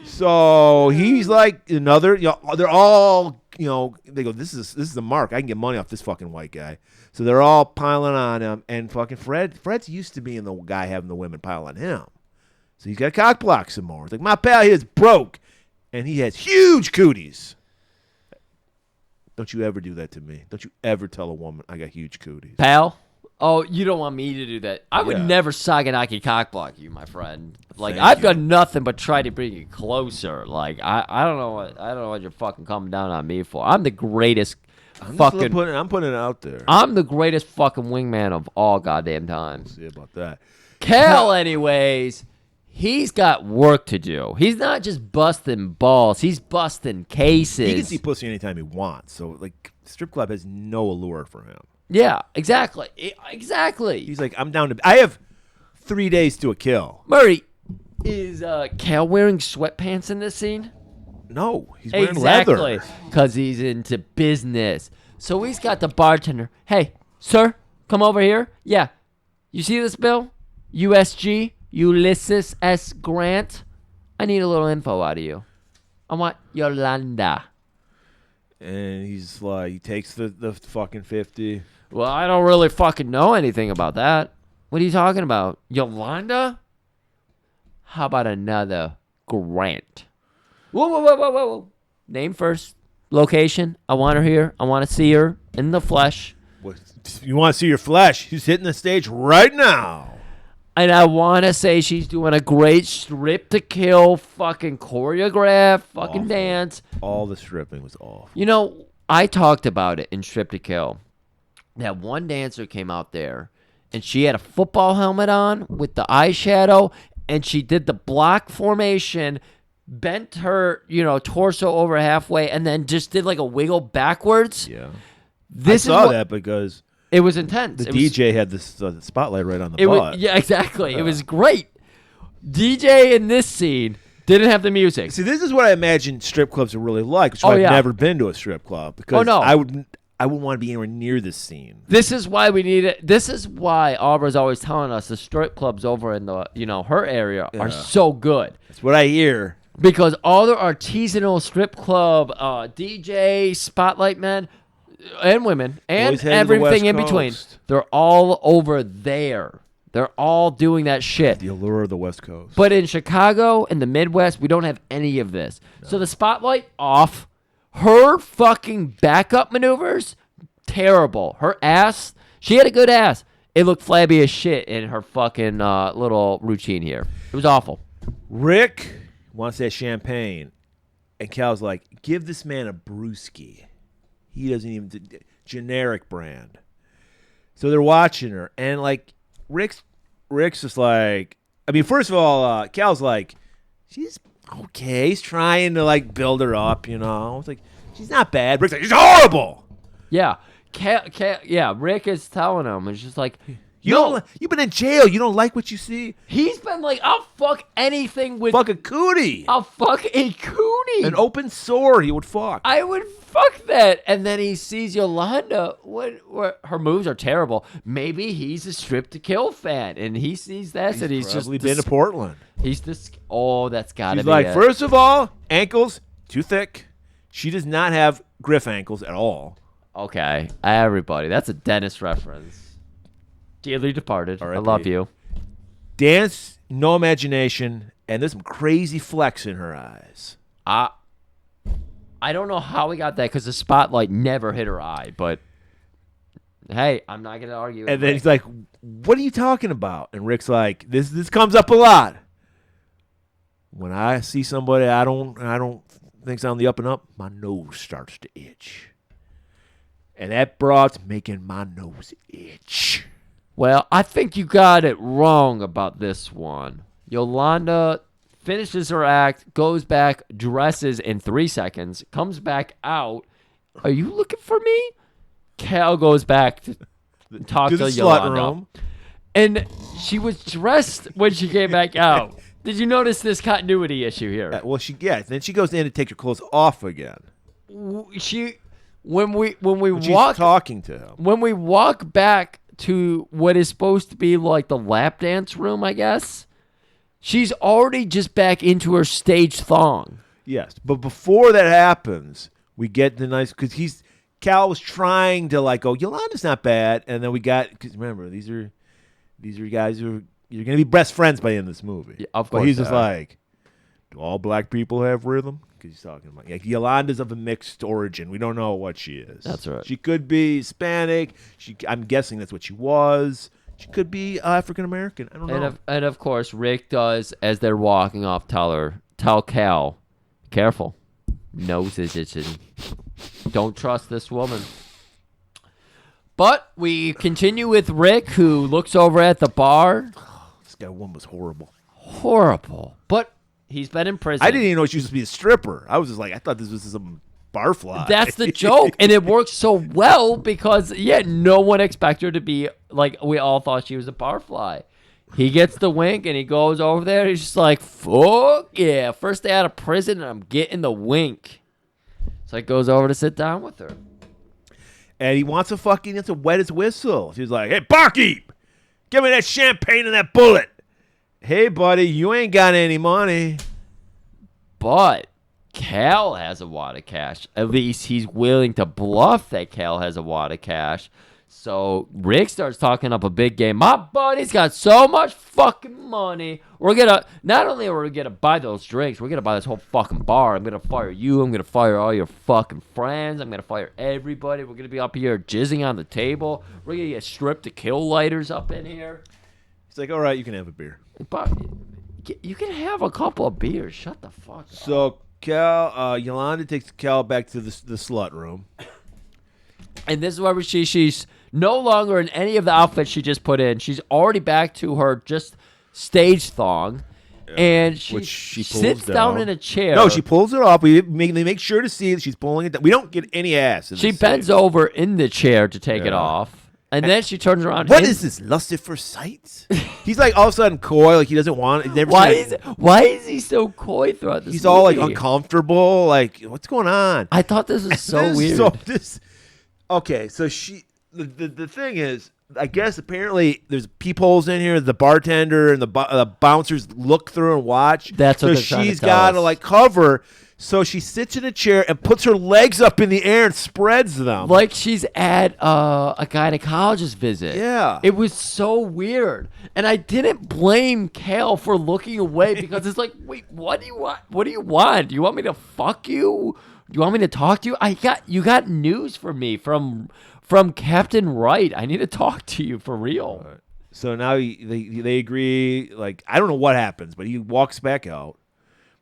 So he's like another. They're all. They go, This is the mark. I can get money off this fucking white guy. So they're all piling on him, and fucking Fred's used to being the guy having the women pile on him. So he's got to cock block some more. It's like, my pal here is broke, and he has huge cooties. Don't you ever do that to me. Don't you ever tell a woman I got huge cooties. Pal? Oh, you don't want me to do that. I would Yeah. never Saganaki cockblock you, my friend. Like, Thank I've you. done nothing but try to bring you closer. Like, I don't know what you're fucking coming down on me for. I'm the greatest I'm fucking putting it out there. I'm the greatest fucking wingman of all goddamn time. See about that. Cal, anyways, he's got work to do. He's not just busting balls. He's busting cases. He can see pussy anytime he wants. So, like, strip club has no allure for him. Yeah, exactly. Exactly. He's like, I'm down to. I have 3 days to a kill. Murray, is Cal wearing sweatpants in this scene? No, he's wearing leather. Because he's into business. So he's got the bartender. Hey, sir, come over here. Yeah. You see this bill? USG, Ulysses S. Grant. I need a little info out of you. I want Yolanda. And he's like, he takes the fucking 50. Well, I don't really fucking know anything about that. What are you talking about? Yolanda? How about another Grant? Whoa. Name first. Location. I want her here. I want to see her in the flesh. You want to see your flesh? She's hitting the stage right now. And I want to say she's doing a great strip to kill fucking choreograph fucking Awful. dance. All the stripping was awful. You know, I talked about it in Strip to Kill. That one dancer came out there, and she had a football helmet on with the eyeshadow, and she did the block formation, bent her, torso over halfway, and then just did like a wiggle backwards. Yeah. I saw that because it was intense. the DJ had this spotlight right on the butt. Yeah, exactly. It was great. DJ in this scene didn't have the music. See, this is what I imagine strip clubs are really like. Which I've never been to a strip club because I wouldn't want to be anywhere near this scene. This is why we need it. This is why Aubra's always telling us the strip clubs over in the her area are so good. That's what I hear. Because all the artisanal strip club DJ spotlight men and women and everything in between, they're all over there. They're all doing that shit. The allure of the West Coast. But in Chicago and the Midwest, we don't have any of this. No. So the spotlight off. Her fucking backup maneuvers, terrible. Her ass, she had a good ass. It looked flabby as shit in her fucking little routine here. It was awful. Rick wants that champagne. And Cal's like, give this man a brewski. He doesn't even, generic brand. So they're watching her. And like, Rick's just like, I mean, first of all, Cal's like, she's okay. He's trying to like build her up, It's like, she's not bad. Rick's like, she's horrible. Yeah. Rick is telling him. It's just like, you've been in jail. You don't like what you see? He's been like, I'll fuck anything with. Fuck a cootie. I'll fuck a cootie. An open sore he would fuck. I would fuck that. And then he sees Yolanda. What her moves are terrible. Maybe he's a Strip to Kill fan. And he sees that and he's just. Been to Portland. He's this. Oh, that's gotta She's be like, it. First of all, ankles, too thick. She does not have Griff ankles at all. Okay. Everybody. That's a Dennis reference. Dearly departed. I love you. Dance, no imagination, and there's some crazy flecks in her eyes. I don't know how we got that because the spotlight never hit her eye, but hey, I'm not going to argue with And then Rick. he's like, what are you talking about? And Rick's like, this comes up a lot. When I see somebody I don't think's on the up and up, my nose starts to itch. And that broad's making my nose itch. Well, I think you got it wrong about this one. Yolanda finishes her act, goes back, dresses in 3 seconds, comes back out. Are you looking for me? Cal goes back to talk to Yolanda. Room. And she was dressed when she came back out. Did you notice this continuity issue here? Then she goes in to take her clothes off again. When we she's walk talking to him. When we walk back to what is supposed to be like the lap dance room, I guess, she's already just back into her stage thong. Yes, but before that happens, we get the nice because Cal was trying to like go, Yolanda's not bad, and then we got because remember these are guys who you're gonna be best friends by the end of this movie. Yeah, of course, but he's just like, do all black people have rhythm? Because he's talking about Yolanda's of a mixed origin. We don't know what she is. That's right. She could be Hispanic. I'm guessing that's what she was. She could be African American. I don't know. And of course, Rick does as they're walking off. Tell Cal, careful, nose is itching. Don't trust this woman. But we continue with Rick, who looks over at the bar. This guy one was horrible. Horrible, but. He's been in prison. I didn't even know she was supposed to be a stripper. I was just like, I thought this was some barfly. That's the joke. And it works so well because, no one expected her to be like, we all thought she was a barfly. He gets the wink and he goes over there. He's just like, fuck yeah. First day out of prison and I'm getting the wink. So he goes over to sit down with her. And he wants to wet his whistle. She's like, hey, barkeep, give me that champagne and that bullet. Hey, buddy, you ain't got any money. But Cal has a wad of cash. At least he's willing to bluff that Cal has a wad of cash. So Rick starts talking up a big game. My buddy's got so much fucking money. We're gonna not only are we gonna buy those drinks, we're gonna buy this whole fucking bar. I'm gonna fire you. I'm gonna fire all your fucking friends. I'm gonna fire everybody. We're gonna be up here jizzing on the table. We're gonna get stripped to kill lighters up in here. He's like, all right, you can have a beer. But you can have a couple of beers. Shut the fuck up. So Yolanda takes Cal back to the slut room. And this is where she's no longer in any of the outfits she just put in. She's already back to her just stage thong. And she pulls sits down in a chair. No, she pulls it off. They make sure to see that she's pulling it down. We don't get any ass. She bends over in the chair to take it off. And then she turns around. What is this? Lust at first sight? He's like all of a sudden coy, like he doesn't want it. Why is he so coy throughout this He's movie? all like uncomfortable. Like, what's going on? I thought this was so weird. Okay, so the thing is, I guess apparently there's peepholes in here. The bartender and the bouncers look through and watch. That's what so they're trying to she's tell got to us. like cover. So she sits in a chair and puts her legs up in the air and spreads them. Like she's at a gynecologist visit. Yeah. It was so weird. And I didn't blame Cal for looking away because it's like, wait, what do you want? What do you want? Do you want me to fuck you? Do you want me to talk to you? You got news for me from Captain Wright. I need to talk to you for real. Right. So now they agree. Like, I don't know what happens, but he walks back out.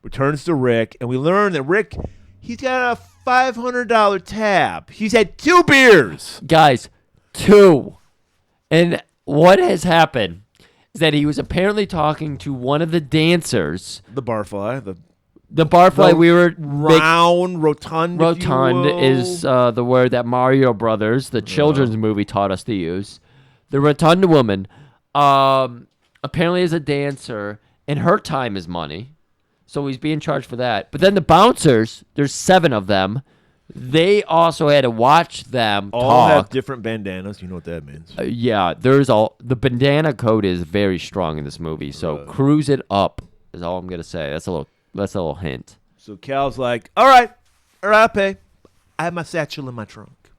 Returns to Rick, and we learn that Rick, he's got a $500 tab. He's had 2 beers. Guys, 2. And what has happened is that he was apparently talking to one of the dancers. The barfly. The barfly we were... Rotund. Rotund is the word that Mario Brothers, the children's movie, taught us to use. The rotund woman apparently is a dancer, and her time is money. So he's being charged for that. But then the bouncers, there's 7 of them. They also had to watch them all have talk. different bandanas. You know what that means. Yeah, the bandana code is very strong in this movie. So cruise it up is all I'm gonna say. That's a little hint. So Cal's like, all right, I'll pay. I have my satchel in my trunk.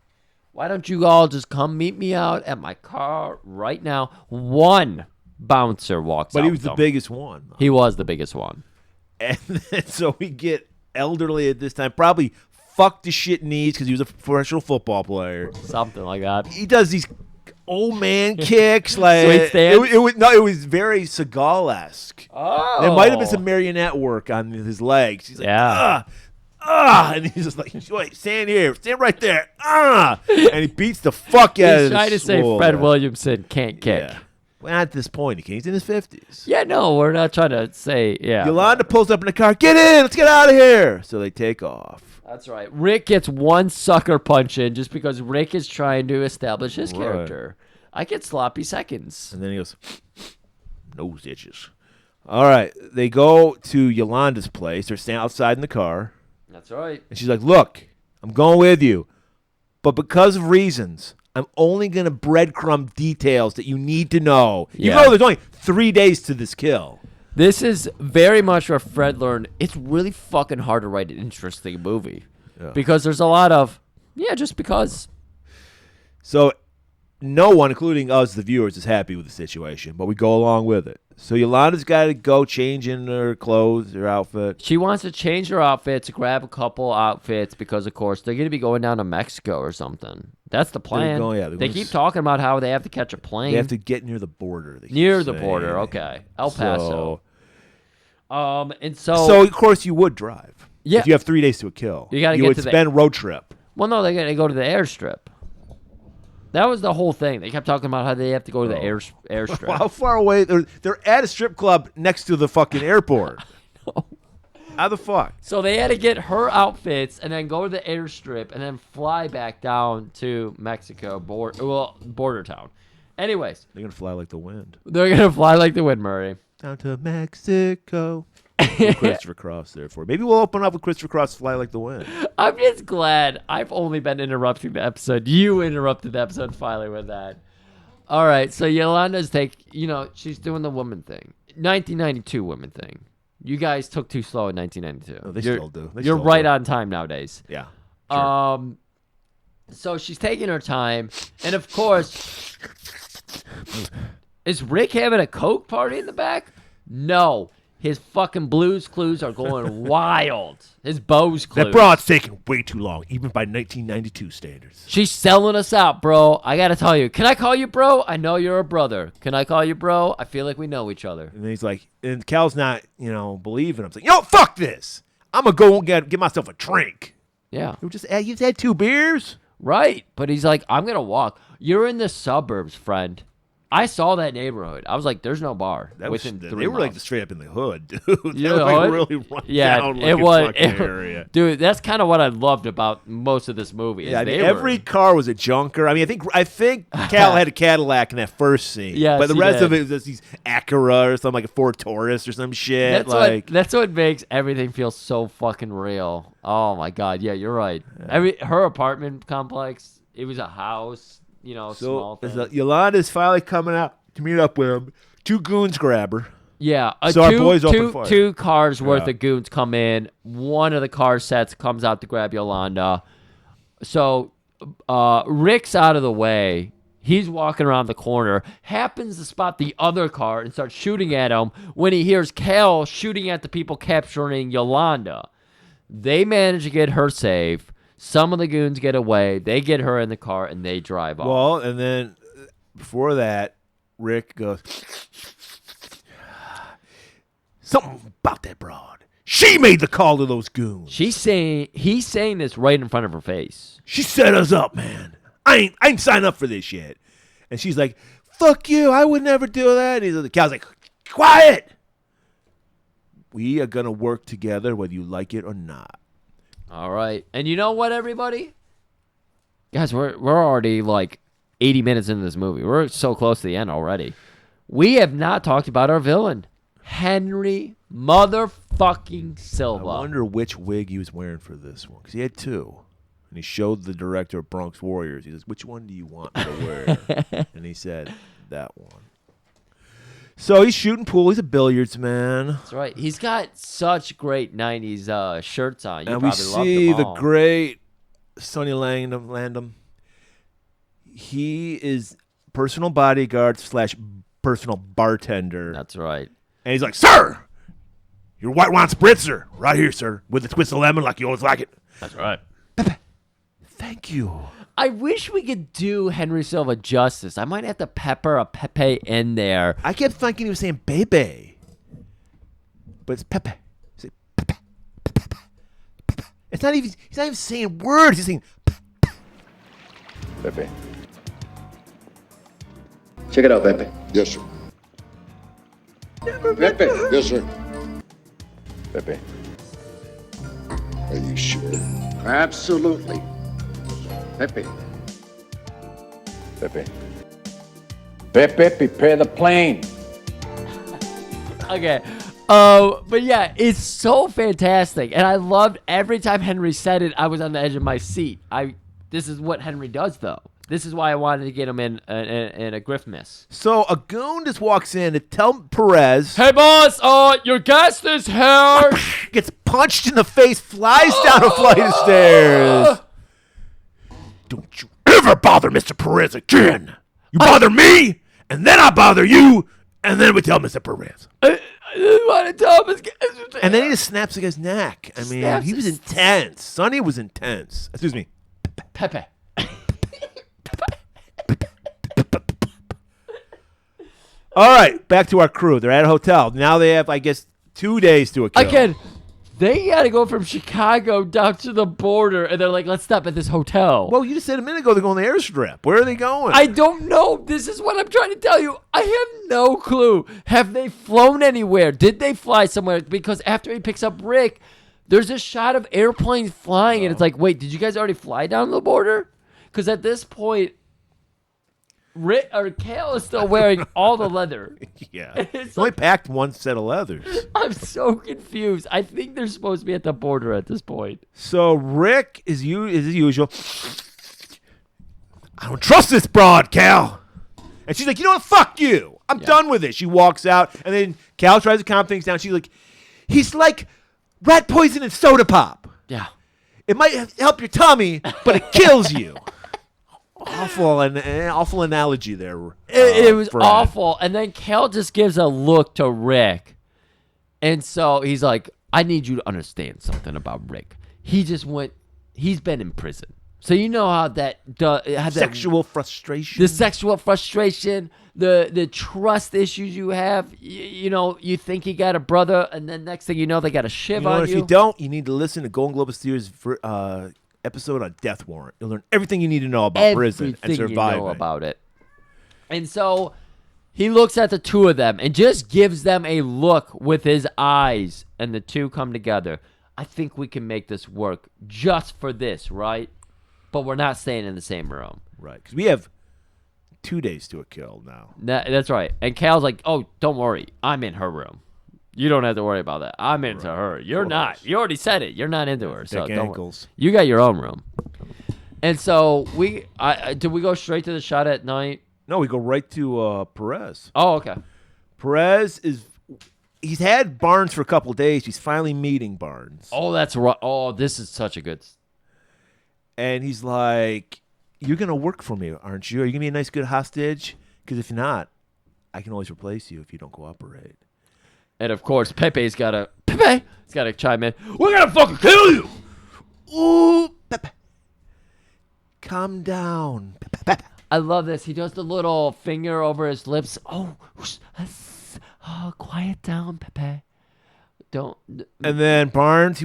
Why don't you all just come meet me out at my car right now? One bouncer walks out. But he was with the them. biggest one. He was the biggest one. And then, so we get elderly at this time, probably fucked to shit knees because he was a professional football player. Something like that. He does these old man kicks, like Sweet stance? it was very Seagal-esque. Oh, There might have been some marionette work on his legs. He's like, and he's just like, wait, stand here, stand right there, and he beats the fuck out of He's trying to say Fred Williamson can't kick. Yeah. Well, not at this point, he's in his 50s. Yeah, no, we're not trying to say, Yolanda pulls up in the car. Get in. Let's get out of here. So they take off. That's right. Rick gets one sucker punch in just because Rick is trying to establish his character. I get sloppy seconds. And then he goes, nose itches. All right. They go to Yolanda's place. They're standing outside in the car. That's right. And she's like, look, I'm going with you. But because of reasons, I'm only going to breadcrumb details that you need to know. You know there's only 3 days to this kill. This is very much where Fred learned it's really fucking hard to write an interesting movie. Yeah. Because there's a lot of, just because. So no one, including us, the viewers, is happy with the situation, but we go along with it. So Yolanda's got to go change in her clothes, her outfit. She wants to change her outfit to grab a couple outfits because, of course, they're going to be going down to Mexico or something. That's the plan. They keep talking about how they have to catch a plane. They have to get near the border. Near the border, okay. El Paso. And so of course you would drive. Yeah. If you have 3 days to a kill. You got to get to spend road trip. Well, no, they're going to go to the airstrip. That was the whole thing. They kept talking about how they have to go to the airstrip. Well, how far away? They're at a strip club next to the fucking airport. How the fuck? So they had to get her outfits and then go to the airstrip and then fly back down to Mexico, border town. Anyways. They're going to fly like the wind. They're going to fly like the wind, Murray. Down to Mexico. Christopher Cross there for. Maybe we'll open up with Christopher Cross Fly Like the Wind. I'm just glad I've only been interrupting the episode. You interrupted the episode finally with that. All right, so Yolanda's she's doing the woman thing. 1992 woman thing. You guys took too slow in 1992. No, they still do. You're right on time nowadays. Yeah. Sure. So she's taking her time, and of course, is Rick having a coke party in the back? No. His fucking Blues Clues are going wild. His Bose Clues. That broad's taking way too long, even by 1992 standards. She's selling us out, bro. I gotta tell you. Can I call you bro? I know you're a brother. Can I call you bro? I feel like we know each other. And he's like, and Cal's not, believing him. He's like, fuck this. I'm going to go and get myself a drink. Yeah. You just had 2 beers? Right. But he's like, I'm gonna walk. You're in the suburbs, friend. I saw that neighborhood. I was like, there's no bar within 3 They were like miles. straight up in the hood, dude. You That was know, like really run down it was fucking area. Dude, that's kind of what I loved about most of this movie. Yeah, I mean, every car was a junker. I mean, I think Cal had a Cadillac in that first scene. Yes, but the he rest did. of it was just these Acura or something, like a Ford Taurus or some shit. That's what makes everything feel so fucking real. Oh my god, yeah, you're right. Her apartment complex, it was a house, small thing. Yolanda's finally coming out to meet up with him. 2 goons grab her. Yeah, So our boys open fire. two cars worth Yeah. of goons come in. One of the car sets comes out to grab Yolanda. So Rick's out of the way. He's walking around the corner, happens to spot the other car and starts shooting at him when he hears Cal shooting at the people capturing Yolanda. They manage to get her safe. Some of the goons get away. They get her in the car and they drive off. Well, and then before that, Rick goes, something about that broad. She made the call to those goons. He's saying this right in front of her face. She set us up, man. I ain't signed up for this yet. And she's like, fuck you. I would never do that. And the Cal's like, quiet. We are going to work together whether you like it or not. All right. And you know what, everybody? Guys, we're already like 80 minutes into this movie. We're so close to the end already. We have not talked about our villain, Henry motherfucking Silva. I wonder which wig he was wearing for this one, because he had 2. And he showed the director of Bronx Warriors. He says, which one do you want me to wear? And he said, that one. So he's shooting pool. He's a billiards man. That's right. He's got such great 90s shirts on. You And we probably love see them the all. great Sonny Landham. He is personal bodyguard / personal bartender. That's right. And he's like, sir, your white wine spritzer. Right here, sir. With a twist of lemon like you always like it. That's right. Thank you. I wish we could do Henry Silva justice. I might have to pepper a Pepe in there. I kept thinking he was saying Bebe. But it's Pepe. He's like, Pepe. Pepe. He's not even saying words. He's saying Pepe. Check it out, Pepe. Yes, sir. Pepe. Yes, sir. Pepe. Are you sure? Absolutely. Pepe. Pepe. Pepe, prepare the plane. Okay. But yeah, it's so fantastic. And I loved every time Henry said it, I was on the edge of my seat. This is what Henry does, though. This is why I wanted to get him in a griff miss. So a goon just walks in to tell Perez. Hey, boss, your guest is here. Gets punched in the face, flies down a flight of stairs. Don't you ever bother Mr. Perez again. You bother me, and then I bother you, and then we tell Mr. Perez. I didn't want to tell him his guest was here. And then he just snaps the guy's neck. I mean, Snaps he was his- intense. Sonny was intense. Excuse me. Pepe. All right, back to our crew. They're at a hotel. Now they have, I guess, 2 days to a kill. Again, they got to go from Chicago down to the border, and they're like, let's stop at this hotel. Well, you just said a minute ago they're going to the airstrip. Where are they going? I don't know. This is what I'm trying to tell you. I have no clue. Have they flown anywhere? Did they fly somewhere? Because after he picks up Rick, there's a shot of airplanes flying, and it's like, wait, did you guys already fly down the border? Because at this point, Rick or Kale is still wearing all the leather. Yeah. It's He only like- packed one set of leathers. I'm so confused. I think they're supposed to be at the border at this point. So Rick is as usual. I don't trust this broad, Cal. And she's like, you know what? Fuck you. I'm done with it. She walks out, and then Cal tries to calm things down. She's like, he's like rat poison and soda pop. Yeah. It might help your tummy, but it kills you. awful analogy there. It was Fred. awful. And then Cal just gives a look to Rick. And so he's like, I need you to understand something about Rick. He's been in prison. So you know how Sexual frustration. The sexual frustration, the trust issues you have. You know, you think you got a brother, and then next thing you know, they got a shiv on If you. you don't, you need to listen to Golan-Globus Theory's episode on Death Warrant. You'll learn everything you need to know about prison and surviving. You know about it. And so he looks at the two of them and just gives them a look with his eyes, and the two come together. I think we can make this work just for this, right? But we're not staying in the same room. Right, because we have 2 days to a kill now. That's right. And Cal's like, oh, don't worry. I'm in her room. You don't have to worry about that. I'm into her. You're not. You already said it. You're not into her. So Thick don't ankles. You got your own room. And so did we go straight to the shot at night? No, we go right to Perez. Oh, okay. Perez he's had Barnes for a couple of days. He's finally meeting Barnes. Oh, that's right. Oh, this is such a good. And he's like, you're going to work for me, aren't you? Are you going to be a nice, good hostage? Because if not, I can always replace you if you don't cooperate. And, of course, Pepe's got to chime in. We're going to fucking kill you. Ooh, Pepe. Calm down. Pepe. I love this. He does the little finger over his lips. Oh, quiet down, Pepe. Don't. And then Barnes,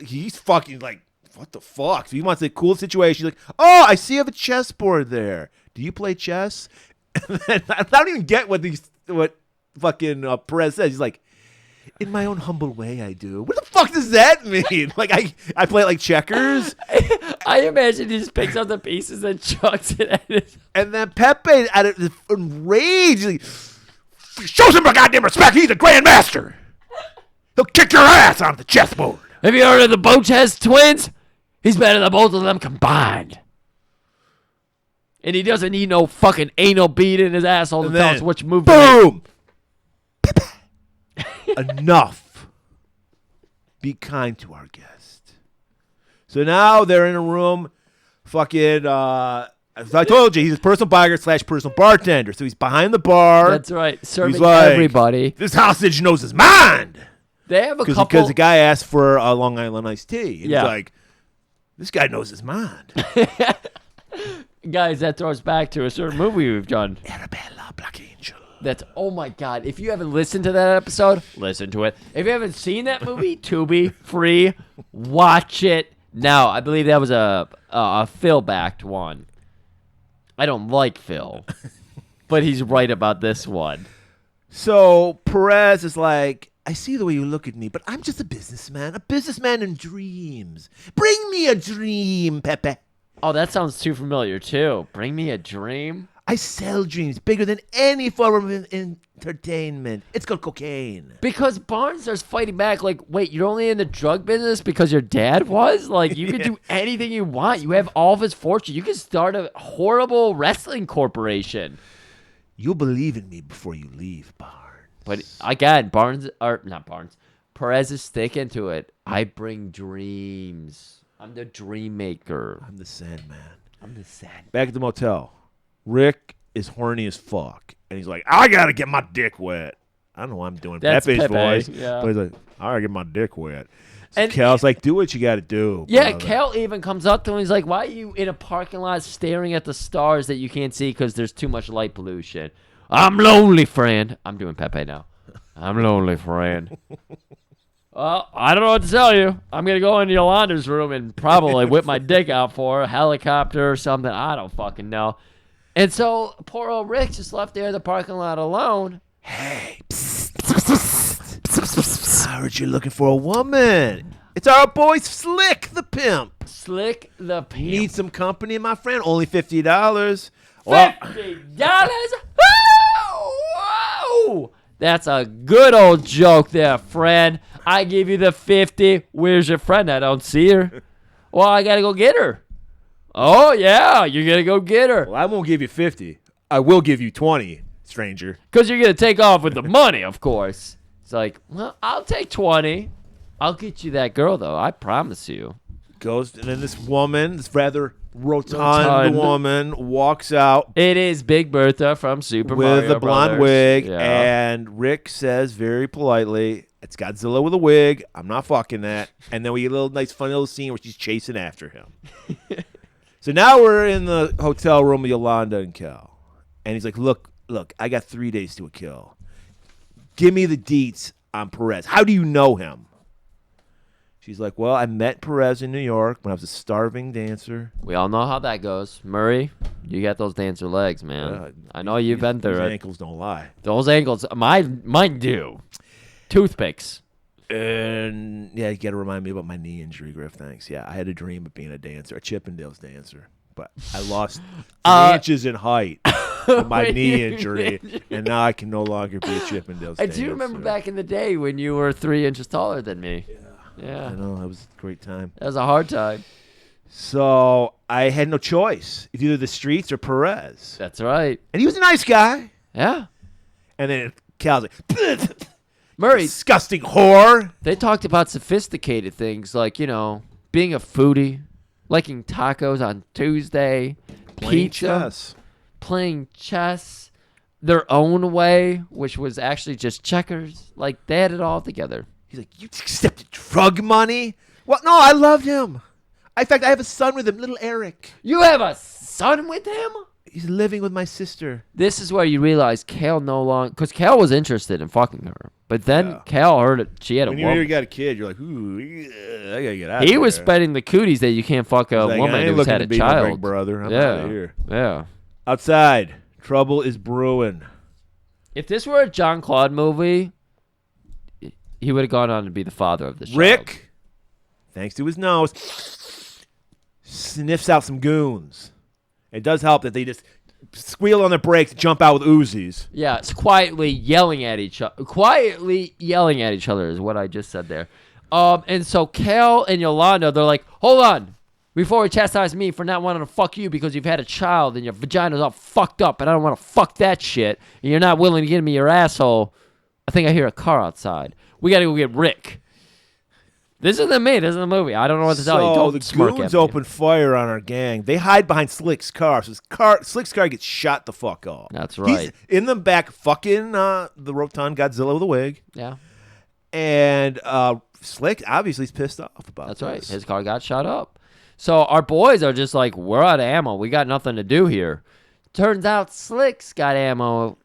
he's fucking like, what the fuck? So he wants a cool situation. He's like, oh, I see you have a chessboard there. Do you play chess? And then, I don't even get what fucking Perez says. He's like, in my own humble way, I do. What the fuck does that mean? Like, I play it like checkers? I imagine he just picks up the pieces and chucks it at it. And then Pepe, out of rage, like, show some goddamn respect. He's a grandmaster. He'll kick your ass on the chessboard. Have you heard of the Bochez twins? He's better than both of them combined. And he doesn't need no fucking anal bead in his asshole to tell us which move to boom! Enough. Be kind to our guest. So now they're in a room. Fucking, as I told you, he's a personal bodyguard / personal bartender. So he's behind the bar. That's right. Serving like, everybody. This hostage knows his mind. They have a couple. Because the guy asked for a Long Island iced tea. And yeah. He's like, this guy knows his mind. Guys, that throws back to a certain movie we've done. Arabella, Black Angel. That's, oh my God. If you haven't listened to that episode, listen to it. If you haven't seen that movie, Tubi, free, watch it now. I believe that was a Phil-backed one. I don't like Phil, but he's right about this one. So Perez is like, I see the way you look at me, but I'm just a businessman in dreams. Bring me a dream, Pepe. Oh, that sounds too familiar, too. Bring me a dream? I sell dreams bigger than any form of entertainment. It's called cocaine. Because Barnes starts fighting back like, wait, you're only in the drug business because your dad was? Like, you can do anything you want. You have all of his fortune. You can start a horrible wrestling corporation. You'll believe in me before you leave, Barnes. But again, Perez is sticking to it. I bring dreams. I'm the dream maker. I'm the Sandman. I'm the Sandman. Back at the motel, Rick is horny as fuck. And he's like, I got to get my dick wet. I don't know why I'm doing That's Pepe's Pepe, voice. yeah. But he's like, I got to get my dick wet. So And Cal's like, do what you got to do. Yeah, brother. Cal even comes up to him. He's like, why are you in a parking lot staring at the stars that you can't see because there's too much light pollution? I'm lonely, friend. I'm doing Pepe now. I'm lonely, friend. Well, I don't know what to tell you. I'm going to go into Yolanda's room and probably whip my dick out for her, a helicopter or something. I don't fucking know. And so poor old Rick just left there in the parking lot alone. Hey, psst, psst, psst, psst. I heard you're looking for a woman. It's our boy Slick the Pimp. Slick the Pimp. Need some company, my friend? Only $50. $50? Whoa! That's a good old joke there, friend. I give you the 50. Where's your friend? I don't see her. Well, I got to go get her. Oh, yeah, you're going to go get her. Well, I won't give you 50. I will give you 20, stranger. Because you're going to take off with the money, of course. It's like, well, I'll take 20. I'll get you that girl, though. I promise you. Goes, and then this woman, this rather rotund woman, walks out. It is Big Bertha from Super Mario with a blonde Brothers. wig, Yeah. and Rick says very politely, "It's Godzilla with a wig. I'm not fucking that." And then we get a little nice, funny little scene where she's chasing after him. So now we're in the hotel room with Yolanda and Cal, and he's like, "Look, I got 3 days to a kill. Give me the deets on Perez. How do you know him?" She's like, "Well, I met Perez in New York when I was a starving dancer." We all know how that goes. Murray, you got those dancer legs, man. I know you've been through Those it. ankles don't lie. Those ankles, mine do. Toothpicks. And yeah, you got to remind me about my knee injury, Griff. Thanks. Yeah, I had a dream of being a dancer, a Chippendales dancer, but I lost 3 inches in height with my knee injury, and now I can no longer be a Chippendales dancer. I do remember back in the day when you were 3 inches taller than me. Yeah. I know, that was a great time. That was a hard time. So I had no choice. It's either the streets or Perez. That's right. And he was a nice guy. Yeah. And then Cal's like, Murray, disgusting whore. they talked about sophisticated things like, being a foodie, liking tacos on Tuesday, Playing pizza, chess. playing chess their own way, which was actually just checkers. Like, they had it all together. He's like, "You accepted drug money?" Well, no, I loved him. In fact, I have a son with him, little Eric. You have a son with him? He's living with my sister. This is where you realize Kale no longer, because Kale was interested in fucking her, but then Kale heard it. She had When a you woman. got a kid, you're like, "Ooh, I gotta get out." He of was here. spending the cooties that you can't fuck a He's like, "I woman ain't who's looking had to a be my child. big brother. I'm yeah, out of here." yeah. Outside, trouble is brewing. If this were a John Claude movie, he would have gone on to be the father of the child. Rick, thanks to his nose, sniffs out some goons. It does help that they just squeal on their brakes, jump out with Uzis. Yeah, it's quietly yelling at each other. Quietly yelling at each other is what I just said there. And so Cal and Yolanda, they're like, "Hold on. Before you chastise me for not wanting to fuck you because you've had a child and your vagina's all fucked up and I don't want to fuck that shit, and you're not willing to give me your asshole, I think I hear a car outside. We got to go get Rick." This isn't me. This is the movie. I don't know what to tell you. Don't the smirk goons at me. open fire on our gang. They hide behind Slick's car. So Slick's car gets shot the fuck off. That's right. He's in the back, fucking the rotund Godzilla with a wig. Yeah. And Slick obviously is pissed off about That's this. right. His car got shot up. So our boys are just like, we're out of ammo. We got nothing to do here. Turns out Slick's got ammo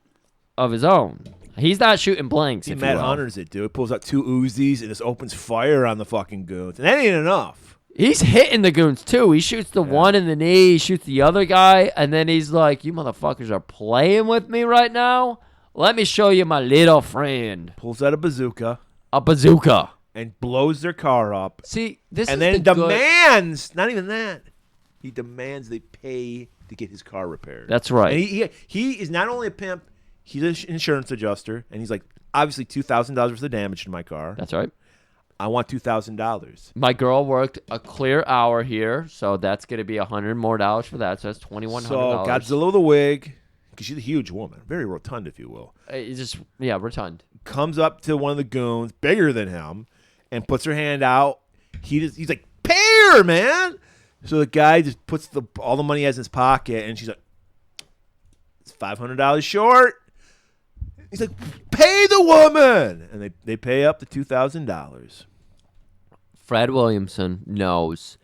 of his own. He's not shooting blanks. He if Matt you will. Hunter's it, dude. Pulls out 2 Uzis and just opens fire on the fucking goons. And that ain't enough. He's hitting the goons too. He shoots the one in the knee, he shoots the other guy, and then he's like, "You motherfuckers are playing with me right now? Let me show you my little friend." Pulls out a bazooka A bazooka. and blows their car up. See, this And is then the good- demands, not even that, he demands they pay to get his car repaired. That's right. And he is not only a pimp, he's an insurance adjuster, and he's like, obviously $2,000 worth of damage to my car. That's right. I want $2,000. My girl worked a clear hour here, so that's going to be $100 more for that. So that's $2,100. So Godzilla with a wig, because she's a huge woman, very rotund, if you will, It's just, yeah, rotund. comes up to one of the goons, bigger than him, and puts her hand out. He's like, "Pay her, man!" So the guy just puts all the money he has in his pocket, and she's like, "It's $500 short." He's like, "Pay the woman!" And they pay up the $2,000. Fred Williamson knows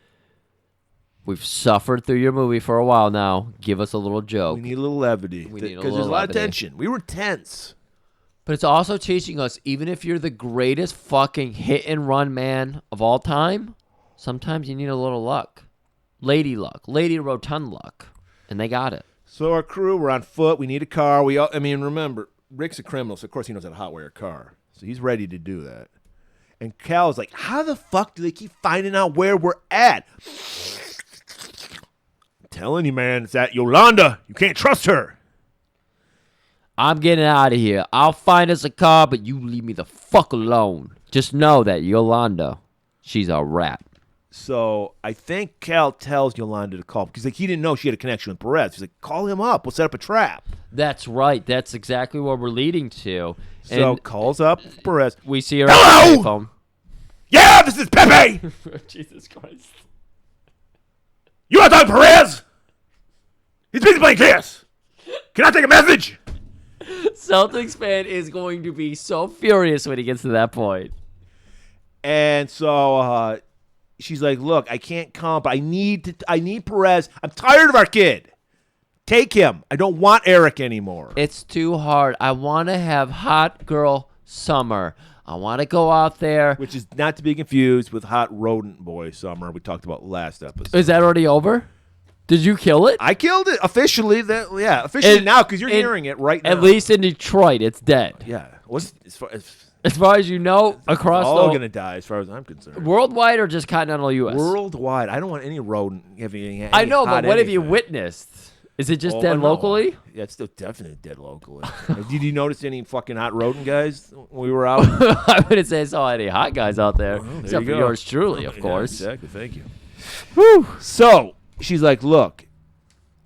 we've suffered through your movie for a while now. Give us a little joke. We need a little levity. We need a Because little there's a lot levity. of tension. We were tense. But it's also teaching us, even if you're the greatest fucking hit and run man of all time, sometimes you need a little luck. Lady luck. Lady rotund luck. And they got it. So our crew, we're on foot. We need a car. Remember, Rick's a criminal, so of course he knows how to hotwire a car. So he's ready to do that. And Cal's like, "How the fuck do they keep finding out where we're at?" I'm telling you, man, it's that Yolanda. You can't trust her. I'm getting out of here. I'll find us a car, but you leave me the fuck alone. Just know that Yolanda, she's a rat. So I think Cal tells Yolanda to call because he didn't know she had a connection with Perez. He's like, "Call him up. We'll set up a trap." That's right. That's exactly what we're leading to. So And calls up Perez. we see her Hello! on the phone. "Yeah, this is Pepe." Jesus Christ. You want to talk to Perez? He's busy playing chess. Can I take a message? Celtics fan is going to be so furious when he gets to that point. And so she's like, look, I can't come, but I need Perez. I'm tired of our kid. Take him. I don't want Eric anymore. It's too hard. I want to have hot girl summer. I want to go out there. Which is not to be confused with hot rodent boy summer we talked about last episode. Is that already over? Did you kill it? I killed it officially. Officially now because you're hearing it right now. At least in Detroit, it's dead. Yeah. As far as you know, across all the gonna die as far as I'm concerned. worldwide or just continental U.S. Worldwide. I don't want any rodent having any I know, but hot what have you anything. witnessed? Is it just Oh, dead no. locally? Yeah, it's still definitely dead locally. Did you notice any fucking hot rodent guys when we were out? I wouldn't say I saw any hot guys out there, there except you for go. yours truly, of Yeah, course. exactly. Thank you. Whew. So she's like, look,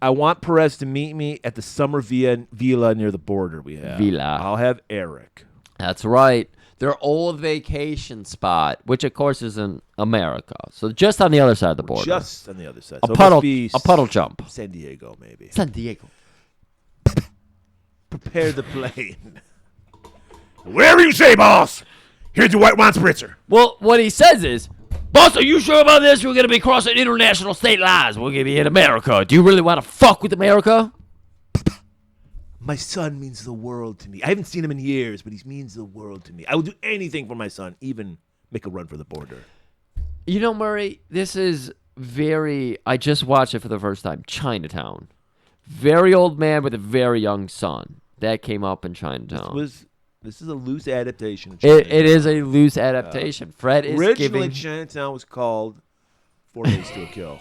I want Perez to meet me at the summer villa near the border we have. Villa. I'll have Eric. That's right. Their old vacation spot, which of course is in America. So just on the other side of the border. Just on the other side. a So it puddle must be a puddle jump. San Diego, maybe. San Diego. Prepare the plane. Whatever you say, boss. Here's your white wine spritzer. Well, what he says is, boss, are you sure about this? We're going to be crossing international state lines. We're going to be in America. Do you really want to fuck with America? My son means the world to me. I haven't seen him in years, but he means the world to me. I will do anything for my son, even make a run for the border. You know, Murray, this is I just watched it for the first time. Chinatown. Very old man with a very young son. That came up in Chinatown. This is a loose adaptation of It Chinatown. is a loose adaptation. Fred is Originally, giving... Chinatown was called 4 Days to a Kill.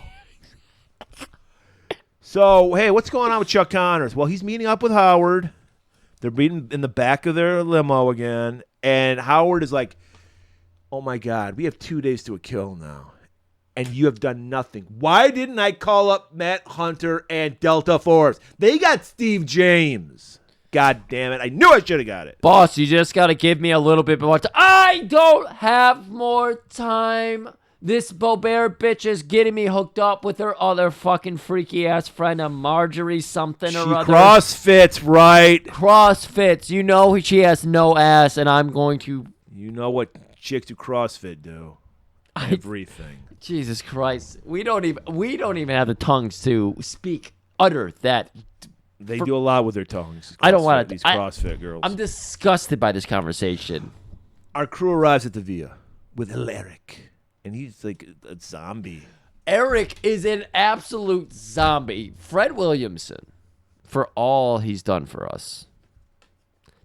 So, hey, what's going on with Chuck Connors? Well, he's meeting up with Howard. They're meeting in the back of their limo again. And Howard is like, oh, my God, we have 2 days to a kill now. And you have done nothing. Why didn't I call up Matt Hunter and Delta Force? They got Steve James. God damn it. I knew I should have got it. Boss, you just got to give me a little bit more time. I don't have more time. This Bobert bitch is getting me hooked up with her other fucking freaky ass friend, a Marjorie something She or other. crossfits, right? Crossfits. You know she has no ass, and I'm going to... You know what chicks who CrossFit do. Everything. Jesus Christ. We don't even have the tongues to utter that. They do a lot with their tongues. I don't want to... These CrossFit girls. I'm disgusted by this conversation. Our crew arrives at the Villa with Eric, and he's like a zombie. Eric is an absolute zombie. Fred Williamson, for all he's done for us,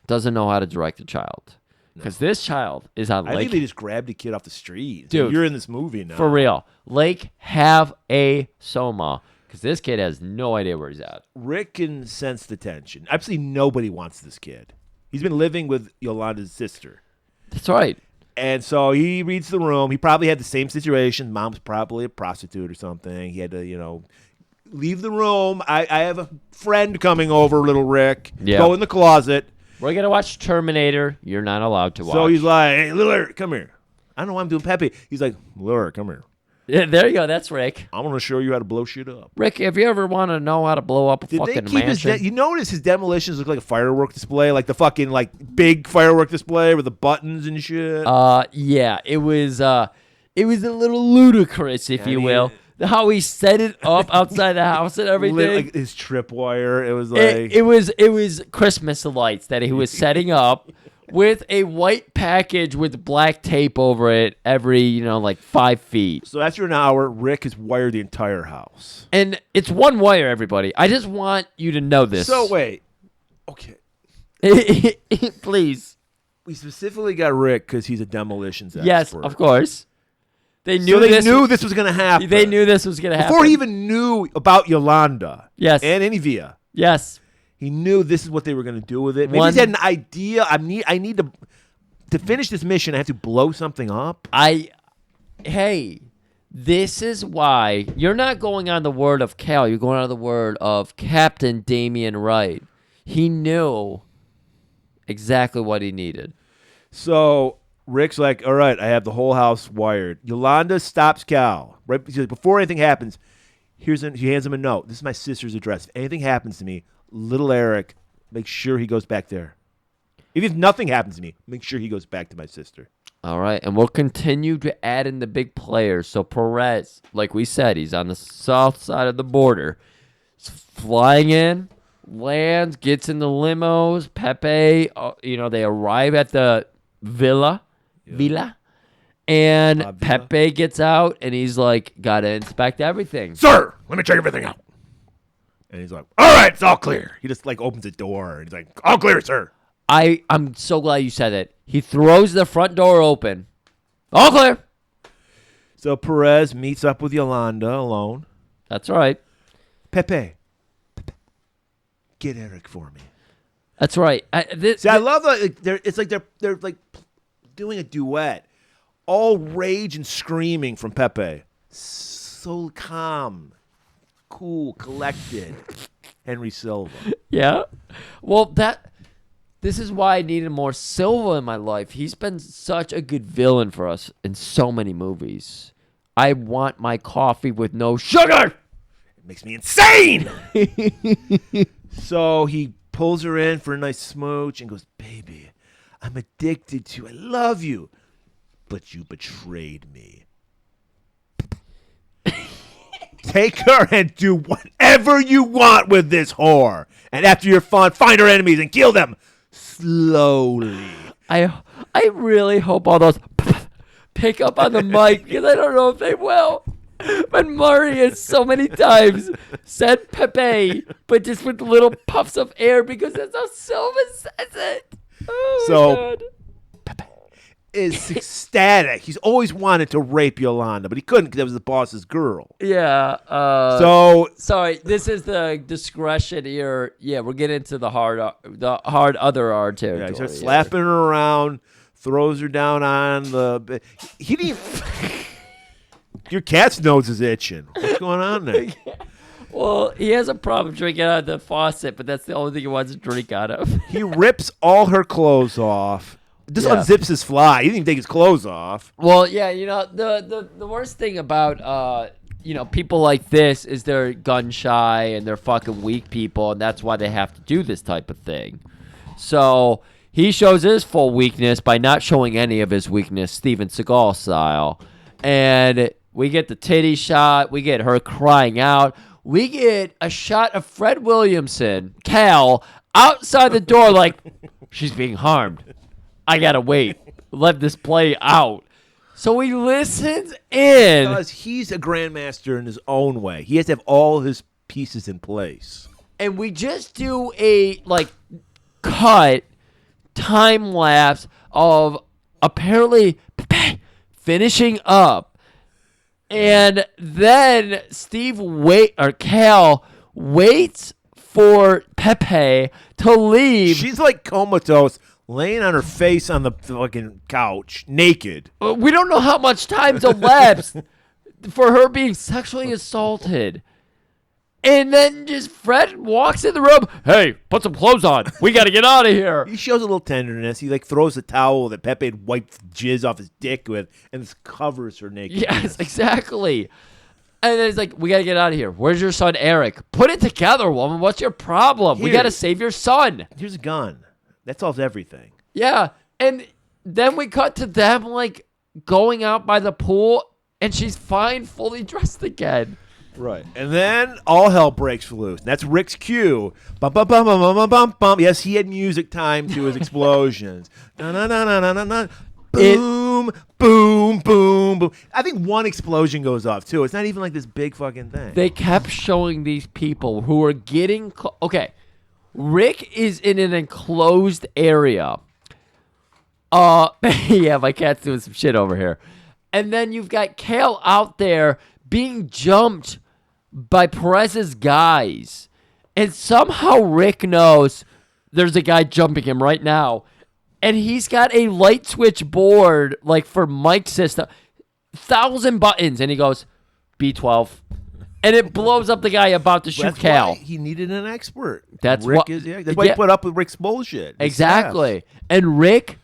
doesn't know how to direct a child. Because this child is on I Lake... think they just grabbed a kid off the street. Dude, you're in this movie now. For real. Lake have a Soma. Because this kid has no idea where he's at. Rick can sense the tension. Absolutely nobody wants this kid. He's been living with Yolanda's sister. That's right. And so he reads the room. He probably had the same situation. Mom's probably a prostitute or something. He had to, leave the room. I have a friend coming over, little Rick. Yeah. Go in the closet. We're going to watch Terminator. You're not allowed to watch. So he's like, hey, little Eric, come here. I don't know why I'm doing Pepe. He's like, little Eric, come here. Yeah, there you go. That's Rick. I'm going to show you how to blow shit up. Rick, if you ever want to know how to blow up a Did they fucking keep mansion... you notice his demolitions look like a firework display? Like the fucking big firework display with the buttons and shit? Yeah, it was a little ludicrous, if you will. How he set it up outside the house and everything. Like his tripwire. It was like... It was Christmas lights that he was setting up with a white package with black tape over it every, 5 feet. So after an hour, Rick has wired the entire house. And it's one wire, everybody. I just want you to know this. So wait. Okay. Please. We specifically got Rick because he's a demolitions expert. Yes, of course. They knew this was going to happen. They knew this was going to happen. Before he even knew about Yolanda. Yes. And any Villa. Yes. He knew this is what they were going to do with it. Maybe he had an idea. I need to finish this mission. I have to blow something up. Hey, this is why you're not going on the word of Cal. You're going on the word of Captain Damian Wright. He knew exactly what he needed. So Rick's like, all right, I have the whole house wired. Yolanda stops Cal. Right before anything happens, He hands him a note. This is my sister's address. If anything happens to me, little Eric, make sure he goes back there. Even if nothing happens to me, make sure he goes back to my sister. All right, and we'll continue to add in the big players. So Perez, like we said, he's on the south side of the border. He's flying in, lands, gets in the limos. Pepe, they arrive at the villa, and Pepe gets out, and he's like, got to inspect everything. Sir, let me check everything out. And he's like, all right, it's all clear. He just like opens the door, and he's like, all clear, sir. I'm so glad you said it. He throws the front door open. All clear. So Perez meets up with Yolanda alone. That's right. Pepe, get Eric for me. That's right. I love it's like they're like doing a duet. All rage and screaming from Pepe. So calm, cool, collected. Henry Silva. Yeah. Well, this is why I needed more Silva in my life. He's been such a good villain for us in so many movies. I want my coffee with no sugar. It makes me insane. So he pulls her in for a nice smooch and goes, baby, I'm addicted to you. I love you. But you betrayed me. Take her and do whatever you want with this whore. And after you're fun, find her enemies and kill them. Slowly. I really hope all those pick up on the mic because I don't know if they will. But Murray has so many times said Pepe, but just with little puffs of air because that's how Silva says it. Oh, so, God. Pepe is ecstatic. He's always wanted to rape Yolanda, but he couldn't because that was the boss's girl. Yeah. Sorry, this is the discretion here. Yeah, we're getting into the hard other R territory. Yeah, he starts slapping her around, throws her down on the. He didn't. Your cat's nose is itching. What's going on there? Well, he has a problem drinking out of the faucet, but that's the only thing he wants to drink out of. He rips all her clothes off. Just unzips his fly. He didn't even take his clothes off. Well, yeah, the worst thing about people like this is they're gun shy and they're fucking weak people, and that's why they have to do this type of thing. So he shows his full weakness by not showing any of his weakness, Steven Seagal style. And we get the titty shot. We get her crying out. We get a shot of Fred Williamson, Cal, outside the door like, she's being harmed. I gotta wait. Let this play out. So he listens in. Because he's a grandmaster in his own way. He has to have all his pieces in place. And we just do a cut time lapse of apparently finishing up. And then Cal waits for Pepe to leave. She's like comatose, laying on her face on the fucking couch, naked. We don't know how much time's elapsed for her being sexually assaulted. And then just Fred walks in the room. Hey, put some clothes on. We got to get out of here. He shows a little tenderness. He throws a towel that Pepe had wiped jizz off his dick with and just covers her naked. Yes, exactly. And then he's like, we got to get out of here. Where's your son, Eric? Put it together, woman. What's your problem? We got to save your son. Here's a gun. That solves everything. Yeah. And then we cut to them going out by the pool, and she's fine, fully dressed again. Right. And then all hell breaks loose. That's Rick's cue. Bum, bum, bum, bum, bum, bum, bum. Yes, he had music time to his explosions. Na, na, na, na, na, na, na. Boom, boom, boom, boom. I think one explosion goes off, too. It's not even like this big fucking thing. They kept showing these people who are getting... Okay. Rick is in an enclosed area. Yeah, my cat's doing some shit over here. And then you've got Kale out there being jumped by Perez's guys. And somehow Rick knows there's a guy jumping him right now. And he's got a light switch board, for mic system. 1,000 buttons. And he goes, B12. And it blows up the guy about to shoot Cal. Why he needed an expert. That's why he put up with Rick's bullshit. Exactly. And Rick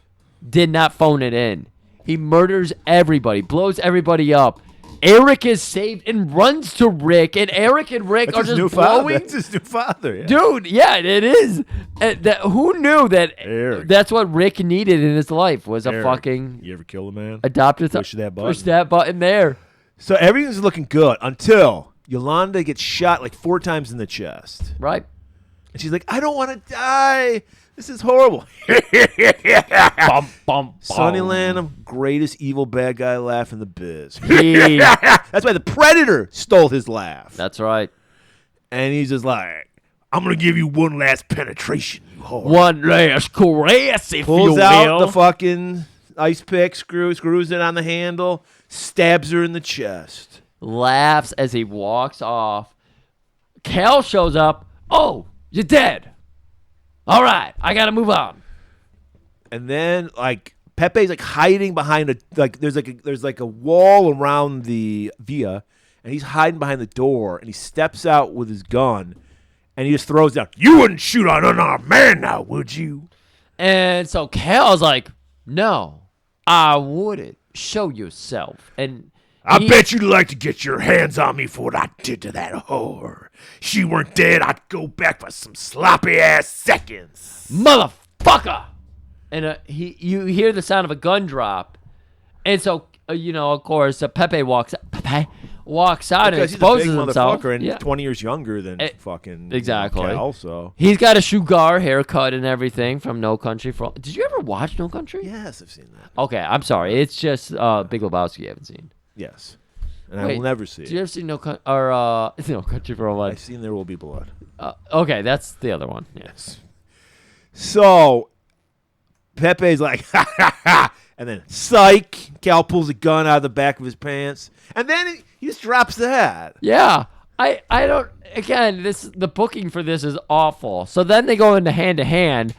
did not phone it in. He murders everybody, blows everybody up. Eric is saved and runs to Rick, and Eric and Rick That's are his just new father. blowing. That's his new father. Yeah. Dude, yeah, it is. Who knew that Eric. that's what Rick needed in his life was a Eric, fucking You ever kill a man? adopted son? Push that button. Push that button there. So everything's looking good until Yolanda gets shot like 4 times in the chest. Right. And she's like, I don't want to die. This is horrible. Bum, bum, Sonny bum. Lanham, greatest evil bad guy laugh in the biz. He- That's why the Predator stole his laugh. That's right. And he's just like, I'm going to give you one last penetration, you whore. One last caress, if Pulls you out will. the fucking ice pick, screws it on the handle, stabs her in the chest. Laughs as he walks off. Cal shows up. Oh, you're dead. All right, I gotta move on. And then like Pepe's like hiding behind there's like a wall around the villa, and he's hiding behind the door, and he steps out with his gun, and he just throws down. You wouldn't shoot on an unarmed man now, would you? And so Cal's like, no, I wouldn't. Show yourself. And I bet you'd like to get your hands on me for what I did to that whore. She weren't dead, I'd go back for some sloppy ass seconds. motherfucker. And you hear the sound of a gun drop. And so, of course, Pepe walks out and Because exposes he's a big himself. motherfucker and Yeah. 20 years younger than fucking exactly. Cal, so. He's got a Sugar haircut and everything from No Country for... Did you ever watch No Country? Yes, I've seen that. Okay, I'm sorry. It's just Big Lebowski you haven't seen. Yes. And I Wait, will never see Did it. you ever see No Country for Old Men? I've seen There Will Be Blood. Okay, that's the other one. Yeah. Yes. So, Pepe's like, ha, ha, ha. And then, psych. Cal pulls a gun out of the back of his pants. And then he just drops the hat. Yeah. I don't... Again, the booking for this is awful. So then they go into hand-to-hand.